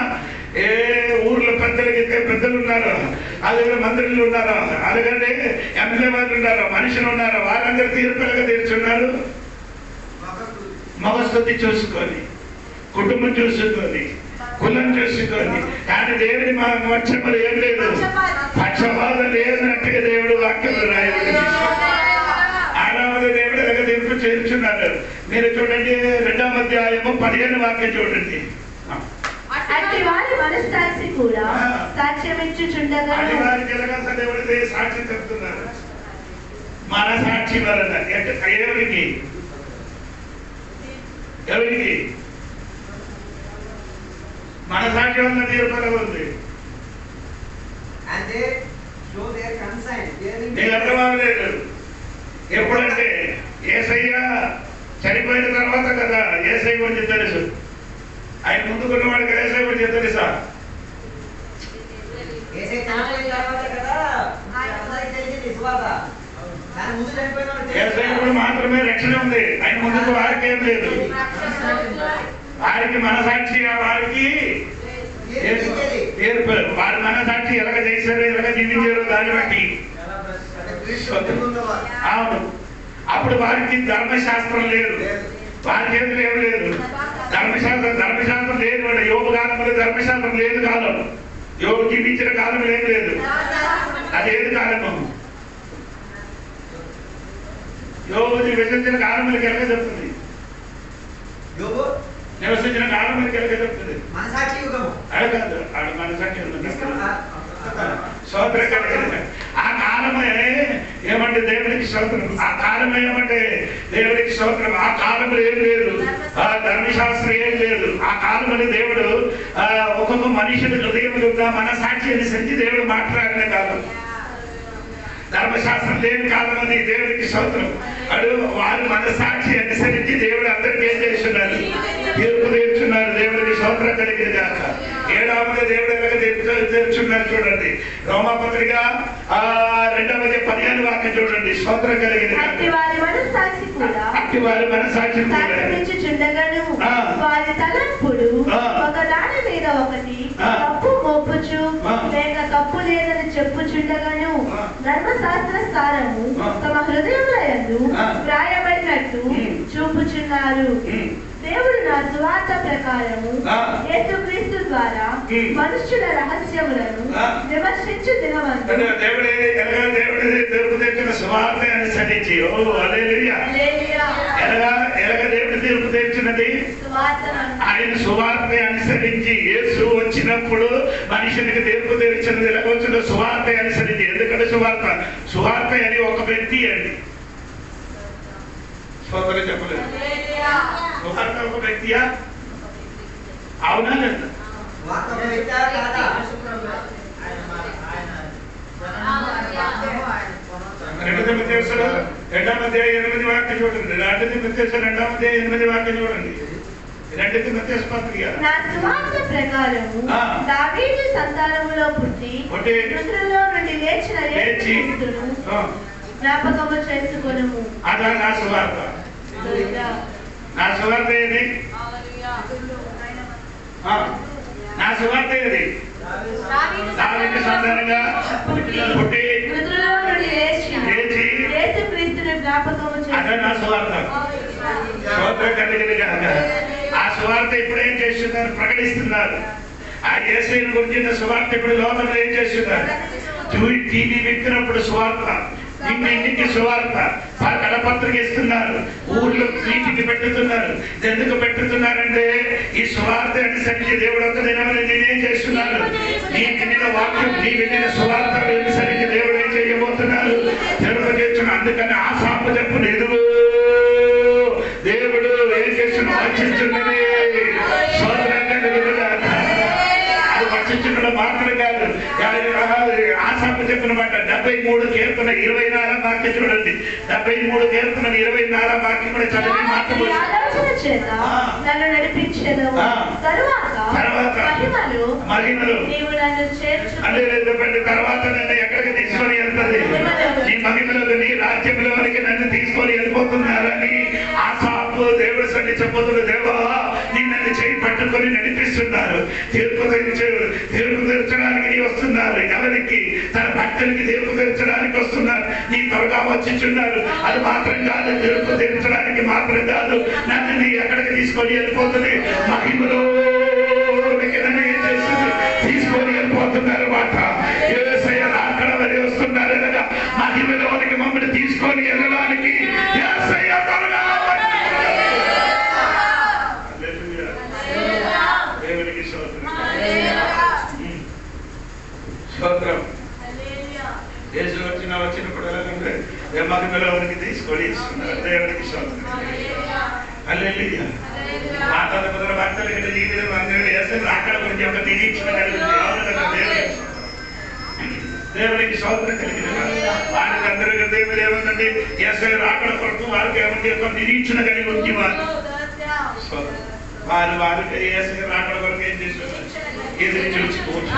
ఏ ఊర్లో పెద్దలు ఉన్నారు, అదే మంత్రులు ఉన్నారు, అలాగంటే ఎమ్మెల్యే వాళ్ళు ఉన్నారు, మనుషులు ఉన్నారు, వారందరూ తీర్పులుగా తీర్చున్నారు. మగస్థుతి చూసుకొని, కుటుంబం చూసుకొని, కులం చూసుకొని. కానీ దేవుడి మా మధ్యమలు ఏం లేదు, పక్షపాతం లేదన్నట్టుగా దేవుడు వాక్యం రాయబడి ఆరామది దేవుడు ఎలాగ తీర్పు చేర్చున్నారు. మీరు చూడండి 2వ అధ్యాయము 15 వాక్యం చూడండి. అట్టి వారి మనస్సాక్షి కూడా సాక్ష్యం ఇచ్చుచుండగా దేవుడి సాక్షి చెప్తున్నారు. మన సాక్షి వలన ఎవరికి మన సాక్షి వలన తీర్పు ఉంది. నీకు అర్థం అవ్వలేదు. ఎప్పుడంటే యేసయ్య చనిపోయిన తర్వాత కదా యేసయ్య గురించి తెలుసు. ఆయన ముందుకున్నవాడికి యేసయ్య గురించి తెలుసా? యేసయ్య మాత్రమే రక్షణ ఉంది. ఆయన ముందుకు వారికి ఏం లేదు. వారికి మనసాక్షి, వారికి ఏర్పారు. వారి మనసాక్షి ఎలాగ చేశారో, ఎలాగ జీవించారో దాన్ని బట్టి. అవును. అప్పుడు వారికి ధర్మశాస్త్రం లేదు, వారి చేతులు ఏం లేదు. ధర్మశాస్త్రం లేదు. యోగు కాలంలో ధర్మశాస్త్రం లేదు. కాలం యోగు జీవించిన కాలం ఏం లేదు. అదేది కాలము? యోగు నివసించిన కాలంలోకి ఎలాగ చెప్తుంది? నివసించిన కాలంలోకి ఎలాగ చెప్తుంది? అదే కాదు, ఆడ మనసాక్షి ఉంది. ఆ కాలమే ఏమంటే దేవుడికి స్తోత్రం. ఆ కాలం ఏమంటే దేవుడికి స్తోత్రం. ఆ కాలంలో ఏం లేదు, ఆ ధర్మశాస్త్రం ఏం లేదు. ఆ కాలంలో దేవుడు ఒక్కొక్క మనిషిని హృదయంలో మన సాక్షి అనుసరించి దేవుడు మాట్లాడిన కాలం. ధర్మశాస్త్రం లేని కాలం అది. దేవుడికి స్తోత్రం. అడు వారు మన సాక్షి అనుసరించి దేవుడు అందరికీ ఏం చేస్తున్నారు? తీర్పు తీర్చున్నారు. దేవుడికి స్తోత్రం కలిగింది కాక. 7వ దేవుడు ఎలాగ తీర్చున్నారు చూడండి. రోమాపత్రిక 2:15 వాక్యం చూడండి. స్తోత్రం కలిగింది. అట్టి వారి మనస్సాక్షి కూడా వారి తలంపుడు ఒక దాని మీద ఒకటి తప్పు మోపుచు లేక తప్పు లేదని చెప్పుచుండగాను ధర్మశాస్త్ర సారము తమ హృదయముల యందు వ్రాయబడినట్టు చూపుచున్నారు. దేవుడు నా సువార్త ప్రకారము యేసుక్రీస్తు ద్వారా మనుష్యుల రహస్యములను విమర్శించు దినవంతు. దేవుడి తీర్పు తెచ్చిన సువార్త అనుసరించి ఎలాగ దేవుడి తీర్పు తెచ్చినది? ఆయన సువార్త అనుసరించి. యేసు వచ్చినప్పుడు మనుషునికి తీర్పు తెచ్చినది ఎలాగ వచ్చిన? సువార్త అనుసరించి. ఎందుకంటే సువార్త అని ఒక వ్యక్తి అండి. సోదరు చెప్పలేదు. సువార్త ఒక వ్యక్తియా? అవునా లేదా? 2 తిమోథెయుసు 2:8 వాక్యం చూడండి. 2 తిమోథెయుసు 2:8 వాక్యం చూడండి. 2 తిమోథెయుసు పత్రిక. నా సువార్త ప్రకారము దావీదు సంతానములో పుట్టి మృతులలో నుండి లేచిన యేసుక్రీస్తును జ్ఞాపకము చేసుకొనుము. అదా నా సువార్త. నా సువార్త ఏది? నా సువార్త ఏది? దావీదు సంతానంగా పుట్టి మృతులలో నుండి లేచి యేసుక్రీస్తును జ్ఞాపకము చేసుకొనుము. అదే నా సువార్త. స్తోత్రం కలిగింది కాక. ఆ సువార్త ఇప్పుడు ఏం చేస్తున్నారు? ప్రకటిస్తున్నారు. ఆ యేసుని గురించిన సువార్త ఇప్పుడు లోకంలో ఏం చేస్తున్నారు? టీవీ పెట్టినప్పుడు సువార్త, ఇంటింటికి సువార్త, కడపత్రిక ఇస్తున్నారు, ఊర్లో మీటింగ్ పెట్టుతున్నారు. ఎందుకు పెట్టుతున్నారంటే ఈ సువార్త అనుసరించి దేవుడు ఒక దినమని నేనేం చేస్తున్నారు? నీ వినిన వాక్యం, నీ వినిన సువార్త అనుసరించి దేవుడు ఏం చేయబోతున్నారు? తెలుగు చేస్తున్నారు. అందుకని ఆ సాపు చెప్పు లేదు. దేవుడు వాక్యం చూడండి 73 కీర్తన 24 వాక్యం కూడా చదివి మాత్రం ఆలోచన చేత నన్ను నడిపించెదవు. తరువాత మహిమలు నీవు నన్ను చేర్చు. తర్వాత నన్ను ఎక్కడికి తీసుకొని వెళ్తుంది? నీ మహిమలోకి, నీ రాజ్యంలోనికి నన్ను తీసుకొని వెళ్ళిపోతున్నారని ఆసాపు దేవుడు సన్ని చెప్పతుడు. దేవా నీ నన్ను చేయి పట్టుకొని నడిపిస్తున్నారు. తీర్పు తీర్చడానికి నీ వస్తున్నారు. ఎవరికి? తన భక్తులకి తీర్పు తీర్చడానికి వస్తున్నారు. నీ త్వరగా వచ్చిచున్నారు. అది మాత్రం కాదు, తీర్పు తీర్చడానికి మాత్రం కాదు, నన్ను నీ ఎక్కడికి తీసుకొని వెళ్ళిపోతుంది? మహిమలో నన్ను ఏం చేస్తుంది? తీసుకొని వెళ్ళిపోతున్నారు మాట. యేసయ్య అక్కడ వరే వస్తున్నారు కదా, మహిమలోనికి మమ్మల్ని తీసుకొని వెళ్ళడానికి యేసయ్య త్వరగా దేవునికి స్తోత్రం. యేసు వచ్చినప్పుడు ఎలాగంటే మహిమలోనికి తీసుకొని ఇస్తున్నారు. దేవునికి స్తోత్రం. హల్లెలూయా. ఆ తర్వాత మొదల భక్తులు ఇక్కడ జీవితం అందరూ యేసు అక్కడ గురించి ఒక నిరీక్షణ కలిగింది. దేవునికి స్తోత్రం కలిగిన వారికి అందరూ దేవుడు ఏముందండి? యేసు రాకడ కొరకు వారికి ఏముంది? ఒక నిరీక్షణ కలిగి ఉంది. వారికి యేసు రాకడ కొరకు ఏం చేస్తున్నారు? ఎదురు చూసుకోవచ్చు.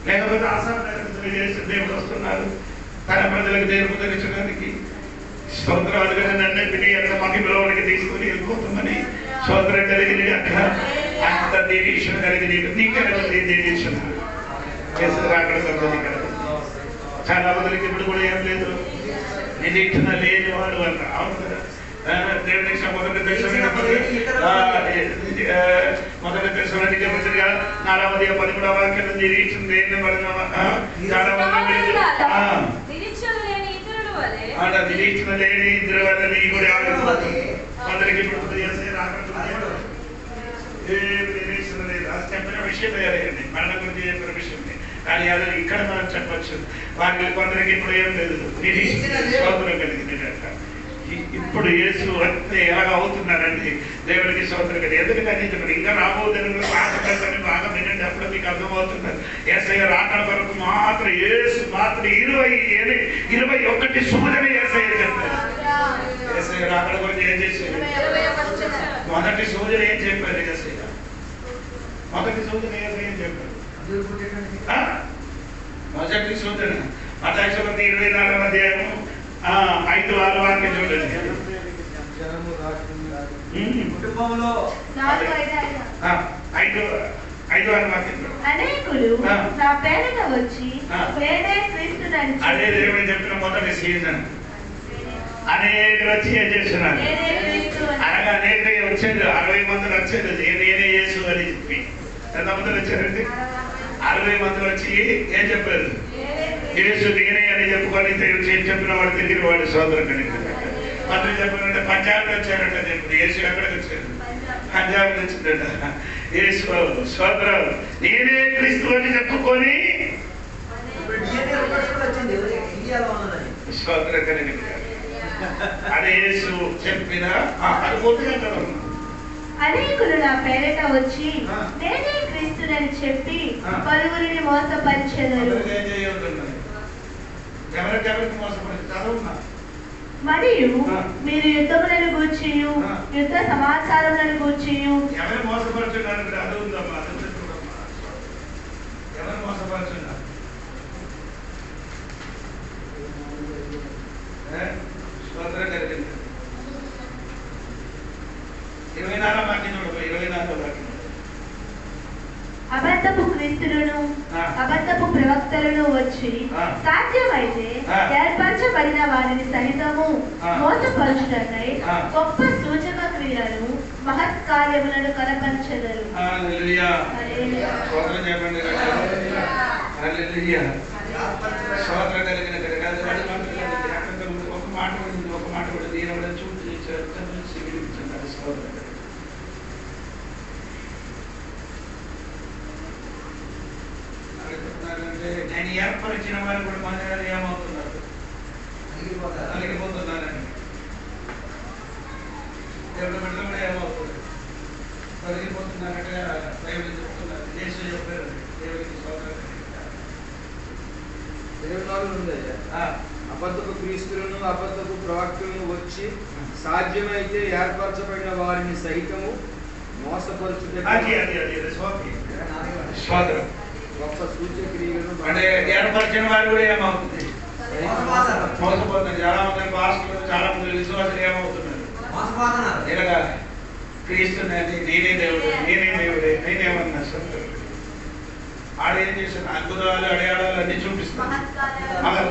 లేకపోతే ఆశాపడి చేసి దేవుడు వస్తున్నారు తన ప్రజలకు తీర్పు తెచ్చడానికి. స్తోత్రాలు కదా, నన్నింటినీ అక్కడ మహిమలోనికి తీసుకుని వెళ్ళిపోతామని స్తోత్రం కలిగింది. అక్కడ అంత నిరీక్షణ కలిగింది. నీకెళ్ళి నిరీక్షణ అక్కడ చాలా మందికి ఇప్పుడు కూడా ఏం లేదు, నిరీక్షణ లేని వాడు అంట. అవును కదా. దేవునికి మొదటి దశలోనికి వచ్చిగా 4:13 వాక్యం నిరీక్షణ లేని చాలా మంది నిరీక్షణ లేని ఇద్దరు వల్ల నీ కూడా కొందరికి ఇప్పుడు నిరీక్షణ లేదు. అది చెప్పిన విషయం వేరేయండి, మరణ గురించి చెప్పిన విషయం. కానీ అది ఇక్కడ మనం చెప్పచ్చు. వారికి కొందరికి ఇప్పుడు ఏం లేదు, నిరీక్షణ స్తోత్రం కలిగింది. ఇప్పుడు యేసు అంటే ఎలాగ అవుతున్నారండి? దేవుడికి స్తోత్రం కలిగి. ఎందుకంటే ఇప్పుడు ఇంకా రాబోతున్న ఆశపడతాన్ని బాగా వినండి, అప్పుడు మీకు అర్థమవుతున్నారు. యేసయ్య రాకడ కొరకు మాత్రం యేసు మాత్రం 21 సూచన యేసయ్య చెప్పారు. యేసయ్య రాకడ కొరకు ఏం చేశారు? మొదటి సూచన ఏం చెప్పారు? యేసయ్య మొదటి సూచన ఏం చెప్పారు? మొదటి సూచన మత్తయి సువార్త 24వ అధ్యాయము 5-6 వాక్యం చూడండి. కుటుంబంలో 5-6 వాక్యం చూడండి. అనేకులు నా పేరిట వచ్చి వేరే క్రీస్తునని అదే దేవుడు చెప్పిన మొదటి సీజన్. అనేకులు వచ్చి ఏం చేస్తున్నారు? అనగా అనేక వచ్చేది 60 మంది వచ్చేది నేనే యేసు అని చెప్పి. ఎంతమంది వచ్చారండి? 60 మంది వచ్చి ఏం చెప్పారు? యేసు నేనే అని చెప్పుకొని చెప్పిన వాడు తిరిగిన వాడు సోదరు కలిగి. మంత్రి చెప్పారంటే పంజాబ్ వచ్చారంట. చెప్పి యేసు ఎక్కడికి వచ్చారు? పంజాబ్ వచ్చిందట. యేసు సోదరు నేనే క్రీస్తు అని చెప్పుకొని సోదరు కలిగి. అదే యేసు చెప్పిన అనుభూతిగా అనేకులు నా పేరిట వచ్చి నేనే క్రీస్తునని చెప్పి పలువురిని మోసపరిచెదరు. మరియు మీరు యుద్ధములను గూర్చియు యుద్ధ సమాచారములను గూర్చియు ఎవరు మోసపరుచున్నారు? అది ఉందమ్మా, ఎవరు మోసపరుచున్నారు? స్తోత్రం కలిగింది. 24వ వాక్యం చూడండి. 24వ వాక్యం. అబద్ధపు క్రీస్తులను అబద్ధపు ప్రవక్తలను వచ్చి సాధ్యమైతే ఏర్పరచబడిన వారిని సహితము మోసపరుచుటకై గొప్ప సూచక క్రియలను మహత్కార్యములను కనపరచెదరు. హల్లెలూయా. స్తోత్రం చెప్పండి. హల్లెలూయా. స్తోత్రం కలిగిన ఒక మాట కూడా దీని చూసి స్తోత్రం. నేను ఏర్పరిచిన వారు కూడా మన ఏమవుతున్నారు? కలిగిపోతున్నారని దేవుడు బిడ్డలు కూడా ఏమవుతుంది? కలిగిపోతున్నారంటే దేవుడు చెప్తున్నారు. యేసు చెప్పారు. దేవుడికి స్తోత్రం. అబద్ధపు క్రీస్తులను అబద్ధపు ప్రవక్తలను వచ్చి సాధ్యమైతే ఏర్పరచబడిన వారిని సైతము మోసపరుచుటకు గొప్ప సూచక్రియలను అంటే ఏర్పరిచిన వారు కూడా ఏమవుతుంది? మోసపోతున్నారు. చాలా మంది పాస్టర్లు, చాలా మంది విశ్వాసులు ఏమవుతున్నారు? ఇలాగా క్రీస్తు నేనే దేవుడు, నేనేమన్నా సొంతం ఆడేం చేసిన అద్భుతాలు అడయాళాలు అన్ని చూపిస్తాను.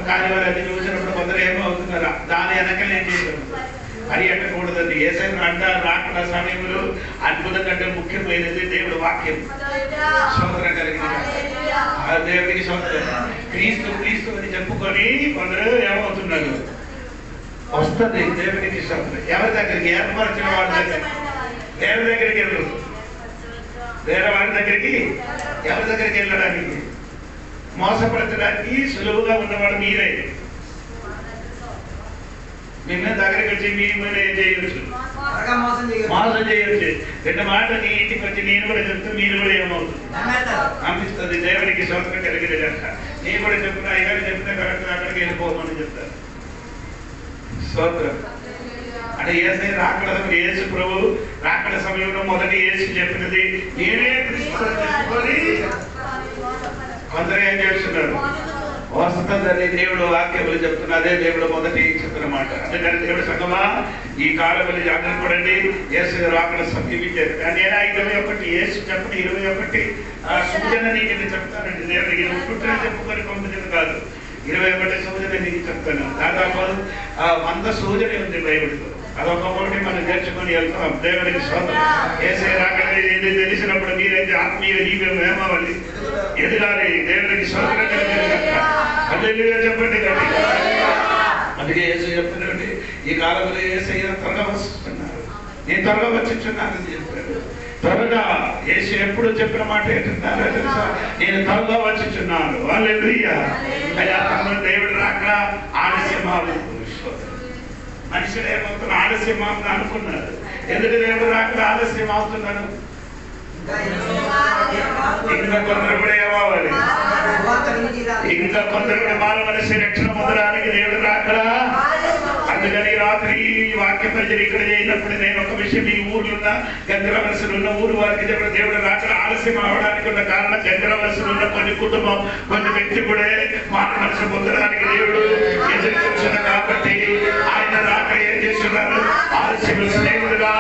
కానీ వారు అన్ని చూసినప్పుడు కొందరు ఏమవుతున్నారు? దాని వెనకలు ఏం చేశారు? అది అనకూడదండి. ఏసైనా అంటారు రాకడ సమయంలో అద్భుతం కంటే ముఖ్యమైనది దేవుడు వాక్యం. సోదరం కలిగిన దేవుడికి సోదరం క్రీస్తు క్రీస్తు అని చెప్పుకొని కొందరు ఏమవుతున్నారు? వస్తుంది దేవుడికి సోదరం. ఎవరి దగ్గరికి? ఏర్పరిచిన వాడి దగ్గర. దేవుడి దగ్గరికి వెళ్ళు. వేరే వాడి దగ్గరికి ఎవరి దగ్గరికి వెళ్ళడానికి? మోసపరచడానికి సులువుగా ఉన్నవాడు మీరే. మిమ్మల్ని దగ్గరికి వచ్చి మీరు ఏం చేయవచ్చు? మోసం చేయవచ్చు. రెండు మాటలు నీ ఇంటికి వచ్చి నేను కూడా చెప్తే మీరు కూడా ఏమవుతుంది? అనిపిస్తుంది. దేవుడికి సోదరం కలిగిన కనుక నేను కూడా చెప్తున్నా, అయ్యారు చెప్తే కరెక్ట్ అక్కడికి వెళ్ళిపోమని చెప్తాను. సోదరం అంటే ఏసై రాకడ యేసు ప్రభు రాకడ సమయంలో మొదటి యేసు చెప్పినది నేనే చెప్పుకొని కొందరు ఏం చేస్తున్నారు? వస్తుందని దేవుడు వాక్యములు చెప్తున్నా. అదే దేవుడు మొదటి చెప్తున్నమాట. అందుకని దేవుడు సంగమా ఈ కాలంలో జాగ్రత్త పడండి. యేసు రాకడ సమీపించారు. నేను 21 యేసు చెప్పిన 21 సూచన నీకు చెప్తానండి. దేవుడికి చెప్పుకొని పంపించింది కాదు. 21 సూచన నీకు చెప్తాను. దాదాపు 100 సూచన ఉంది బైబిల్లో. అదొకటి మనం నేర్చుకుని వెళ్తాం. దేవుడికి సోదరం ఏసై రాకడ ఏది తెలిసినప్పుడు మీరైతే ఆత్మీయ జీవితం ఏమవ్వాలి? ఎదగాలి. దేవుడికి సోదరం చెప్పండి కదా. అందుకే యేసు చెప్తున్నాడు ఈ కాలంలో యేసయ్య త్వరగా వస్తున్నారు, నేను త్వరగా వచ్చిస్తున్నానని చెప్పారు. త్వరగా యేసు ఎప్పుడు చెప్పిన మాట ఏంటంటారో తెలుసా? నేను త్వరగా వచ్చిస్తున్నాను. హల్లెలూయా. దేవుడు రాకడ ఆలస్యం అవుతుంది. మనుషులు ఏమవుతున్నారు? ఆలస్యం అవుతుంది అనుకున్నారు. ఎందుకు దేవుడు రాకడ ఆలస్యం అవుతున్నాను? ఇంకా కొందరు కూడా ఏమవ్వాలి? ఇంకా కొందరు కూడా మానవ మనిషి రక్షణ పొందడానికి దేవుడు రాకడా. అందుకని రాత్రి వాక్య పరిచయం ఇక్కడ చేయనప్పుడు నేను ఒక విషయం ఈ ఊర్లో ఉన్న గంగరవలసలు ఉన్న ఊరు వారికి చెప్పిన దేవుడు రాకడ ఆలస్యం అవడానికి ఉన్న కారణం గంగరవలసలు ఉన్న కొన్ని కుటుంబం కొన్ని వ్యక్తి కూడా మానవ మనిషి పొందడానికి దేవుడు ఎదురు చూస్తున్నారు. కాబట్టి ఆయన రాక ఏం చేస్తున్నారు? ఆలస్యం. స్నేహితుడుగా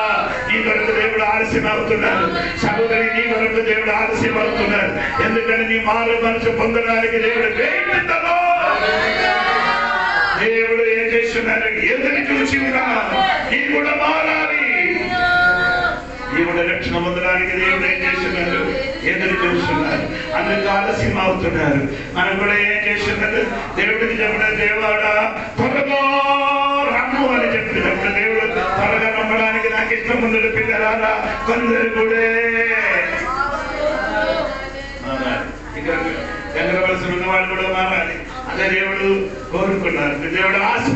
నీ కొరకు దేవుడు ఆలస్యం అవుతున్నారు. సహోదరి నీ కొరకు దేవుడు ఆలస్యం అవుతున్నారు. ఎందుకంటే నీ మానవ మనసు పొందడానికి దేవుడు దేవుడు ఏం చేస్తున్నారు? ఎదురు చూసి నీ కూడా మారాలి. నీ కూడా రక్షణ పొందడానికి దేవుడు ఏం చేస్తున్నారు? ఎదురు చూస్తున్నారు. అందుకు ఆలస్యం అవుతున్నారు. మనం కూడా ఏం చేస్తున్నారు? దేవుడికి చెప్పిన దేవుడా త్వరగా రమ్ము అని చెప్పినప్పుడు దేవుడు త్వరగా నమ్మడానికి నాకు ఇష్టం ముందు పిల్లరా కొందరు కూడా ఇక్కడ గంగరవలసలు ఉన్న వాళ్ళు కూడా మారాలి. అదే దేవుడు కోరుకున్నారు. దేవుడు ఆశ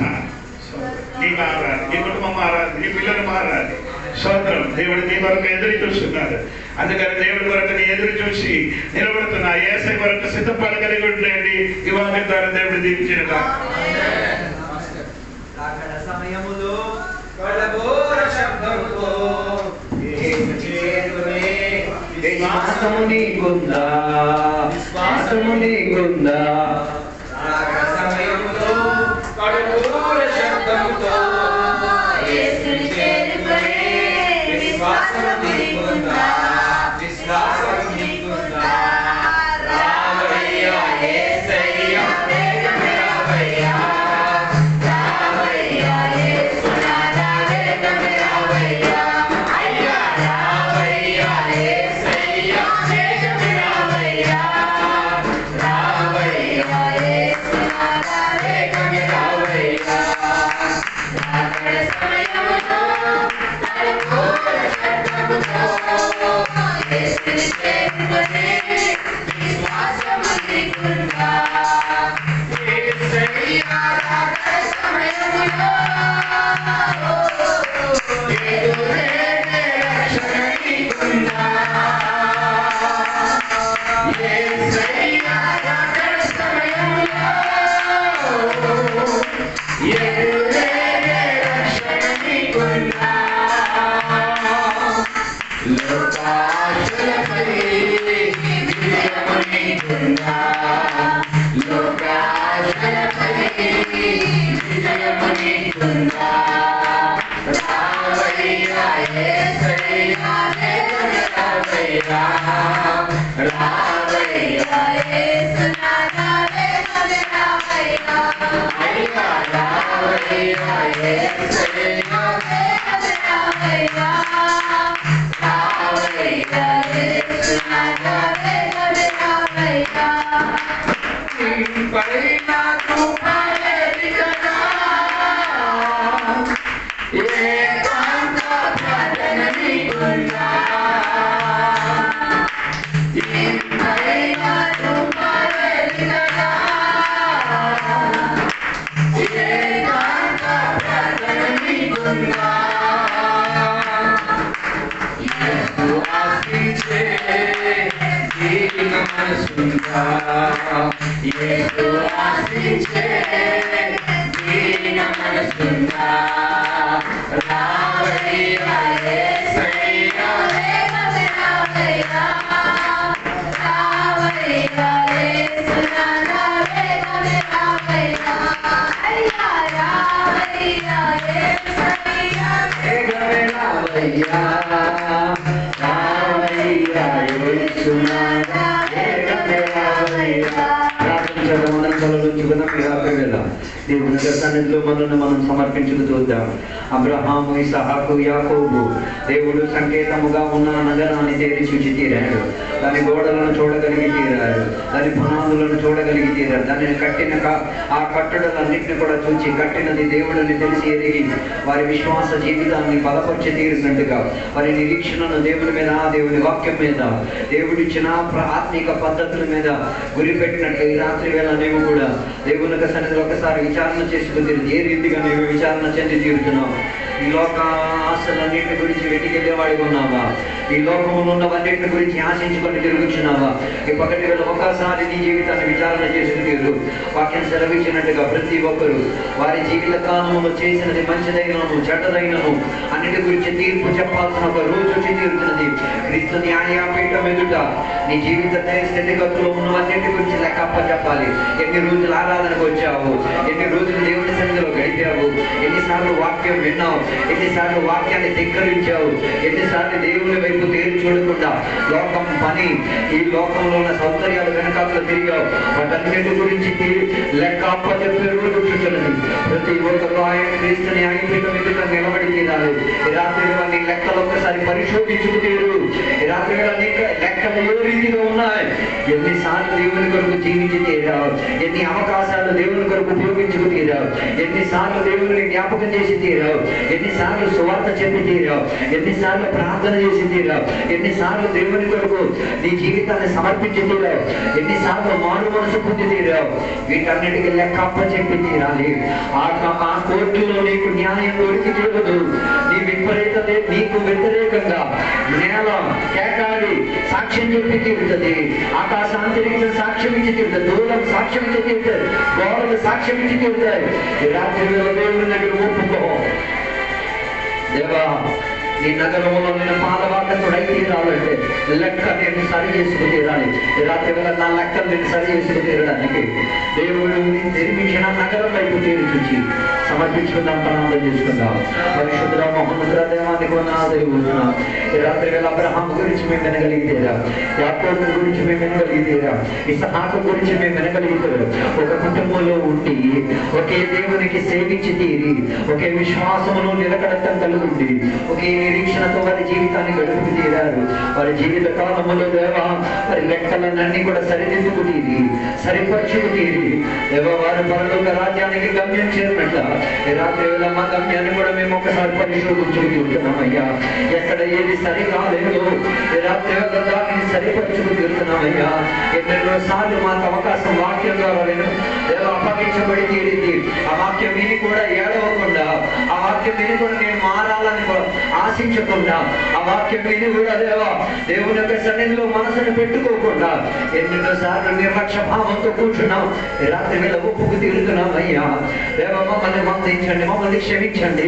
నీ మారాలి, నీ కుటుంబం మారాలి, నీ పిల్లలు మారాలి. సోదరం దేవుడు నీ కొరకు ఎదురు చూస్తున్నారు. అందుకని దేవుడి కొరకు నీ ఎదురు చూసి నిలబడుతున్నా. యేసయ్య కొరకు సిద్ధపడగలిగి ఉండండి. ఈ వాక్యం ద్వారా దేవుడు దీవించిన సమయములో కడబోర శబ్దముతో విశ్వాసము నీకుందా? విశ్వాసము నీకుందా? సమయములో కడబోర శబ్దముతో యేసుని చేరుకునే విశ్వాసము నీకుందా? విశ్వాసము నీకుందా? రావయ్యా యేసయ్యా వేగమే రావయ్యా. రావయ్యా యేసునాథా వేగమే రావయ్యా. అయ్యా రావయ్యా యేసయ్యా వేగమే రావయ్యా. రావయ్యా యేసునాథా వేగమే రావయ్యా. రాకడ సమయములో కడబోర శబ్దముతో యేసుని రావయ్యా యేసయ్యా వేగమే రావయ్యా యేసునాథా వేగమే రావయ్యా అయ్యా రావయ్యా యేసయ్యా వేగమే రావయ్యా రావయ్యా యేసునాథా వేగమే రావయ్యా పైన కృపలేని కదా ఏకాంత ప్రార్థన నీకున్నా పైన కృపలేని కదా ఏకాంత ప్రార్థన నీకున్నా యేసు ఆశించే దీన మనసుందా యేసు ఆశించే దీన మనసుందా రావయ్యా యేసయ్యా వేగమే రావయ్యా రావయ్యా యేసునాథా వేగమే రావయ్యా అయ్యా రావయ్యా యేసయ్యా వేగమే రావయ్యా రావయ్యా యేసునాథా వేగమే రావయ్యా దేవుని సన్నిధిలో మనల్ని మనం సమర్పించుకు చూద్దాం. అబ్రహాము, ఇస్సాకు, యాకోబు దేవుడు సంకేతముగా ఉన్న నగరాన్ని తేరి చూచి తీరాడు. దాని గోడలను చూడగలిగి తీరారు, దాని పునాదులను చూడగలిగి తీరారు. దానిని కట్టిన ఆ కట్టడలన్నింటినీ కూడా చూచి కట్టినది దేవుడిని తెలిసి ఎరిగి వారి విశ్వాస జీవితాన్ని బలపరిచి తీరినట్టుగా వారి నిరీక్షణను దేవుని మీద, దేవుని వాక్యం మీద, దేవుడిచ్చిన ఆత్మీక పద్ధతుల మీద గురిపెట్టినట్లు ఈ రాత్రి వేళ నీవు కూడా దేవుని యొక్క సన్నిధిలో ఒకసారి విచారణ చేసుకుని ఏ రీతిగా నీవు విచారణ చెంది తీరుతున్నావు. ఈ లోక ఆశలన్నింటి గురించి వెతికెళ్ళేవాడిగా ఉన్నావా? ఈ లోకంలో ఉన్నవన్నింటి గురించి ఆశించుకొని తిరుగుతున్నావా? ఈ పక్కటి వేళ ఒకసారి నీ జీవితాన్ని విచారణ చేసుకుని తీరు. వాక్యం సెలవిచ్చినట్టుగా ప్రతి ఒక్కరు వారి జీవిత కాలంలో చేసినది మంచిదైనను చెడ్డదైనను అన్నిటి గురించి తీర్పు చెప్పాల్సిన ఒక రోజు వచ్చి తీరుతున్నది. క్రీస్తు న్యాయపీఠం ఎదుట నీ జీవిత స్థితిగతుల్లో ఉన్నవన్నింటి గురించి లెక్క చెప్పాలి. ఎన్ని రోజులు ఆరాధనకు వచ్చావు, ఎన్ని రోజులు దేవుని సన్నిధిలో గడిపావు, ఎన్నిసార్లు వాక్యం విన్నావు, ఎన్నిసార్లు వాక్యాన్ని ధిక్కరించావు, ఎన్నిసార్లు దేవుని వైపు తేరు చూడకుండా లోకం పని ఈ లోకంలో ఉన్న సౌకర్యాలు వెనకాల తిరిగావు. వాటన్నిటి గురించి లెక్క చెప్పే రోజు చూస్తున్నది. ప్రతి ఒక్కరు ఆయన క్రీస్తుని న్యాయపీఠం ఎదుట నిలబడి తీరాలి. ఈ రాత్రి వేళ నీ లెక్కలు ఒక్కసారి పరిశోధించుకు తీరు. ఈ రాత్రి వేళ నీ లెక్కలు ఏ రీతిగా ఉన్నాయి? ఎన్నిసార్లు దేవుని కొరకు జీవించి తీరావు, ఎన్ని అవకాశాలు దేవుని కొరకు ఉపయోగించుకు తీరావు, ఎన్నిసార్లు దేవుని జ్ఞాపకం చేసి తీరావు, ఎన్నిసార్లు సువార్త చెప్పి తీరావు, ఎన్నిసార్లు ప్రార్థన చేసి తీరావు, ఎన్నిసార్లు దేవుని కొరకు నీ జీవితాన్ని సమర్పించి తీరావు, ఎన్నిసార్లు మారు మనసు పొంది తీరావు. వీటన్నిటికీ లెక్క చెప్పి తీరాలి. ఆ కోర్టులో నీకు న్యాయం దొరికి తీరదు. నీ విపరీత నీకు వ్యతిరేకంగా నేల కేకాడి సాక్ష్యం చెప్పి తీరుతుంది. ఆకాశాంతరిక్షం సాక్ష్యం ఇచ్చి తీరుతుంది. దూరం సాక్ష్యం ఇచ్చి తీరుతారు. గోడలు సాక్ష్యం ఇచ్చి తీరుతాయి. ఈ రాత్రి దేవుని దగ్గర ఒప్పుకో. దేవా, ఈ నగరంలో నేను పాదవాకతుడై తీరాలంటే లెక్క నేను సరి చేసుకు తీరాలి. ఈ రాత్రి వేళ నా లెక్కలు నేను సరి చేసుకు తీరడానికి దేవుడు నిర్మించిన నగరం వైపు తీరు చూచి సమర్పించుకుందాం, ప్రార్థన చేసుకుందాం. పరిశుద్ధ మహోన్నత దేవానికి వందనాలు. ఈ రాత్రి వేళ అబ్రహాం గురించి మేము వినగలిగితేరా, యాకోబు గురించి మేము వినగలిగితేరా, ఇస్సాకు గురించి మేము వినగలిగితేరా, ఒక కుటుంబంలో ఉండి ఒకే దేవునికి సేవించి తీరి ఒకే విశ్వాసమును నిలకడతం కలుగుండి ఒకే నిరీక్షణతో వారి జీవితాన్ని గడుపు తీరారు. వారి జీవిత కాలంలో దేవా వారి లెక్కలన్నీ కూడా సరిదిద్దుకు తీరి సరిపరచుకు తీరి దేవా వారి పరలోక రాజ్యానికి గమ్యం చేరినట్ల ఈ రాత్రి వేళ మా గమ్యాన్ని కూడా మేము ఒకసారి పరిశోధించుకుంటున్నామయ్యా. ఎక్కడ ఏది సరి కాలేదు ఈ రాత్రి వేళ దానిని సరిపరచుకు తీరుతున్నామయ్యా. ఎన్నెన్నో సార్లు మాకు అవకాశం వాక్యం ద్వారా నేను దేవ అప్పగించబడి తీరింది. ఆ వాక్యం విని కూడా ఏడవకుండా, ఆ వాక్యం విని కూడా నేను మారాలని ఆశించకుండా, ఆ వాక్యం విని కూడా దేవా దేవుని యొక్క సన్నిధిలో మనసును పెట్టుకోకుండా ఎన్నెన్నో సార్లు నిర్లక్ష్య భావంతో కూర్చున్నాం. ఈ రాత్రి వేళ ఒప్పుకు తీరుతున్నాం అయ్యా. దేవ మమ్మల్ని మందించండి, మమ్మల్ని క్షమించండి,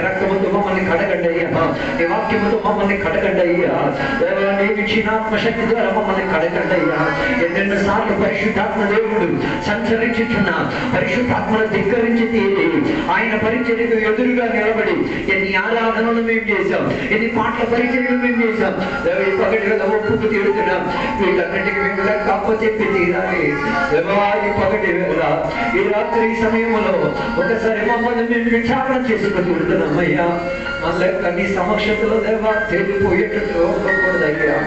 రక్తముతో మమ్మల్ని కడగండి అయ్యా. నీ వాక్యముతో మమ్మల్ని కడగండి అయ్యా. దేవా నీవు ఇచ్చిన ఆత్మశక్తి ద్వారా మమ్మల్ని కడగండి అయ్యా. ఎన్నెన్నో సార్లు పరిశుద్ధాత్మ దేవుడు సంచరించుచున్న పరిశుద్ధాత్మను ధిక్కరించి తీరి ఆయన పరిచర్యకు ఎదురుగా నిలబడి ఎన్ని ఆరాధనలు మేము చేశాం, ఎన్ని పాటల పరిచర్యలు మేము చేశాం. ఈ పగటి వేళ ఒప్పుకు తీరుతున్నాం. వీటన్నిటికీ మేము గొప్ప చెప్పి తీరాలి. ఈ పగటి వేళ ఈ రాత్రి సమయంలో ఒకసారి మమ్మల్ని మేము విచారణ చేసుకుని తీరుతున్నామయ్యా. మళ్ళీ నీ సమక్షతలో దేవా తేలిపోయేటట్టు ఉండకూడదయ్యా.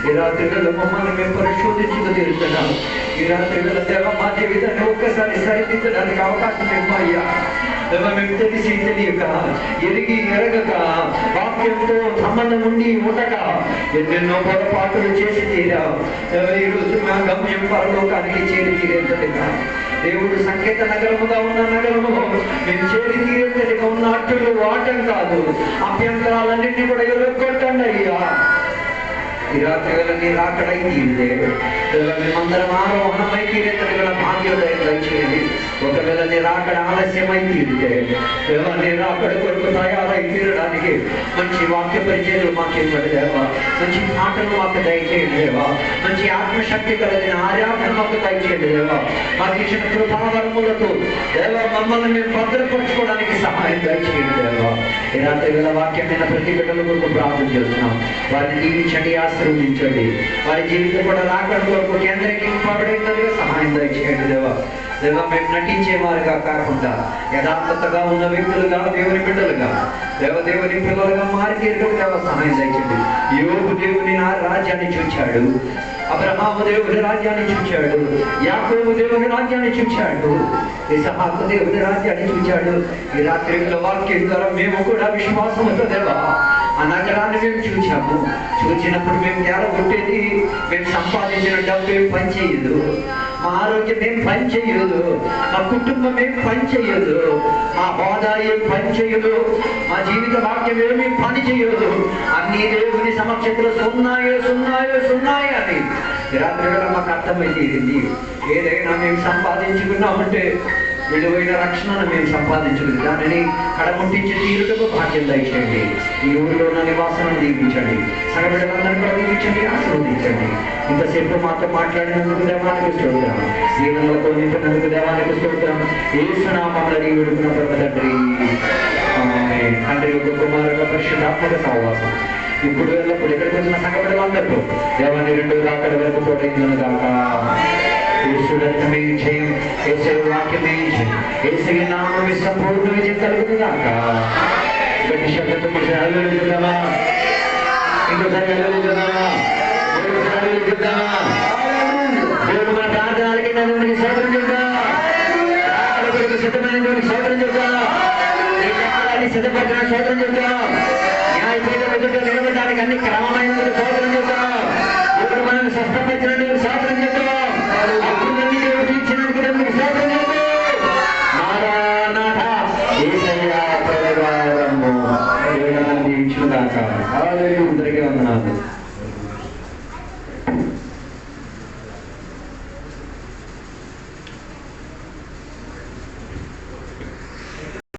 ఈ రాత్రి వేళ మమ్మల్ని మేము పరిశోధించుకు తీరుతున్నాం. ఈ రాత్రి వేళ దేవ మా జీవితాన్ని ఒక్కసారి సరిదిద్దడానికి అవకాశం ఇవ్వయ్యా. మేము తెలిసి తెలియక ఎరిగి ఎరగక వాక్యంతో సంబంధం ఉండి ఉండక ఎన్నెన్నో పొరపాటులు చేసి తీరా. ఈ రోజు మా గమ్యం పరలోకానికి చేరి తీరేంతటిగా దేవుడు సంకేత నగరముగా ఉన్న నగరము మేము చేరి తీరేంతటిగా ఉన్న అడ్డులు వాటం కాదు, అభ్యంతరాలన్నింటినీ కూడా ఎదుర్కొట్టండి అయ్యా. ఈ రాత్రి వేళ మీరు అక్కడై తీరితే మేమందరం ఆరోహణమై తీరేంతటి వేళ భాగ్యోదయం దయచేయండి. ఒకవేళ నేను అక్కడ ఆలస్యమై తీరితే నేను అక్కడ కొరకు తయారై తీరడానికి మంచి వాక్య పరిచయాలు మాకు ఇవ్వండి దేవా. మంచి మాటలు మాకు దయచేయండి దేవా. మంచి ఆత్మశక్తి కలిగిన ఆరాధన మాకు దయచేయండి దేవా. మాకు ఇచ్చిన కృపావరములతో దేవా మమ్మల్ని మేము భద్రపరచుకోవడానికి సహాయం దయచేయండి దేవా. ఈ రాత్రి వేళ వాక్యమైన ప్రతి బిడ్డల కొరకు ప్రార్థన చేస్తున్నాం. వారిని దీవించండి, ఆశీర్వదించండి. వారి జీవితం కూడా రాకడ కొరకు కేంద్రీకరింపబడేందుకు సహాయం దయచేయండి దేవా. దేవా మేము నటించేవారుగా కాకుండా యథార్థతగా ఉన్న వ్యక్తులుగా దేవుని బిడ్డలుగా దేవుని పిల్లలుగా మారి తీరుకు దేవ సహాయం దయచేయండి. యోబు దేవుని నా రాజ్యాన్ని చూచాడు, అబ్రహాము దేవుని రాజ్యాన్ని చూచాడు, యాకోబు దేవుని రాజ్యాన్ని చూచాడు, ఇస్సాకు దేవుని రాజ్యాన్ని చూచాడు. ఈ రాత్రి వాక్యం ద్వారా మేము కూడా విశ్వాసంతో దేవా ఆ నగరాన్ని మేము చూచాము. చూసినప్పుడు మేము తేలగొట్టేది మేము సంపాదించిన డబ్బు ఏం పని చేయదు, మా ఆరోగ్యం ఏం పని చేయదు, మా కుటుంబం ఏం పని చేయదు, మా హోదా ఏం పని చేయదు, మా జీవిత వాక్యం ఏమీ పని చేయదు. అన్ని దేవుని సమక్షంలో సున్నాయే అని రాత్రి వేళ మాకు అర్థమై తీరింది. ఏదైనా మేము సంపాదించుకున్నామంటే విలువైన రక్షణను మేము సంపాదించుకుంది, దానిని కడముట్టించి తీరుటకు భాగ్యం దయచేయండి. ఈ ఊరిలో ఉన్న నివాసాలను దీవించండి, సగబిడ్డలందరినీ కూడా దీవించండి, ఆశీర్వదించండి. ఇంతసేపు మాతో మాట్లాడినందుకు దేవానికి స్తోత్రం, దీవెనలతో నింపినందుకు దేవానికి స్తోత్రం. యేసు నామములో ఈ విడుకున్న తండ్రి, ఆమేన్. తండ్రి యొక్క కుమారుల పరిశుద్ధాత్మక సహవాసం ఇప్పుడు ఎల్లప్పుడు ఎక్కడికి వచ్చిన సగబిడ్డలందరితో దేవాన్ని రెండు రాకడ వరకు తోడైందును గాక. యేసు రక్తమే జయం, యేసు వాక్యమే జయం, యేసు నామమే సంపూర్ణ విజయం కలుగును గాక. గట్టి శబ్దంతో హల్లెలూయా చెప్దామా? ఇంకోసారి హల్లెలూయా చెప్దామా? దేవుడు మన ప్రార్థనలకి దేవునికి స్తోత్రం చెప్దాం. సిద్ధమైన దేవునికి స్తోత్రం చెప్దాం. సిద్ధపడిన స్తోత్రం చెప్దాం. న్యాయపీఠం ఎదుట నిలబడడానికి అన్ని క్రమమైన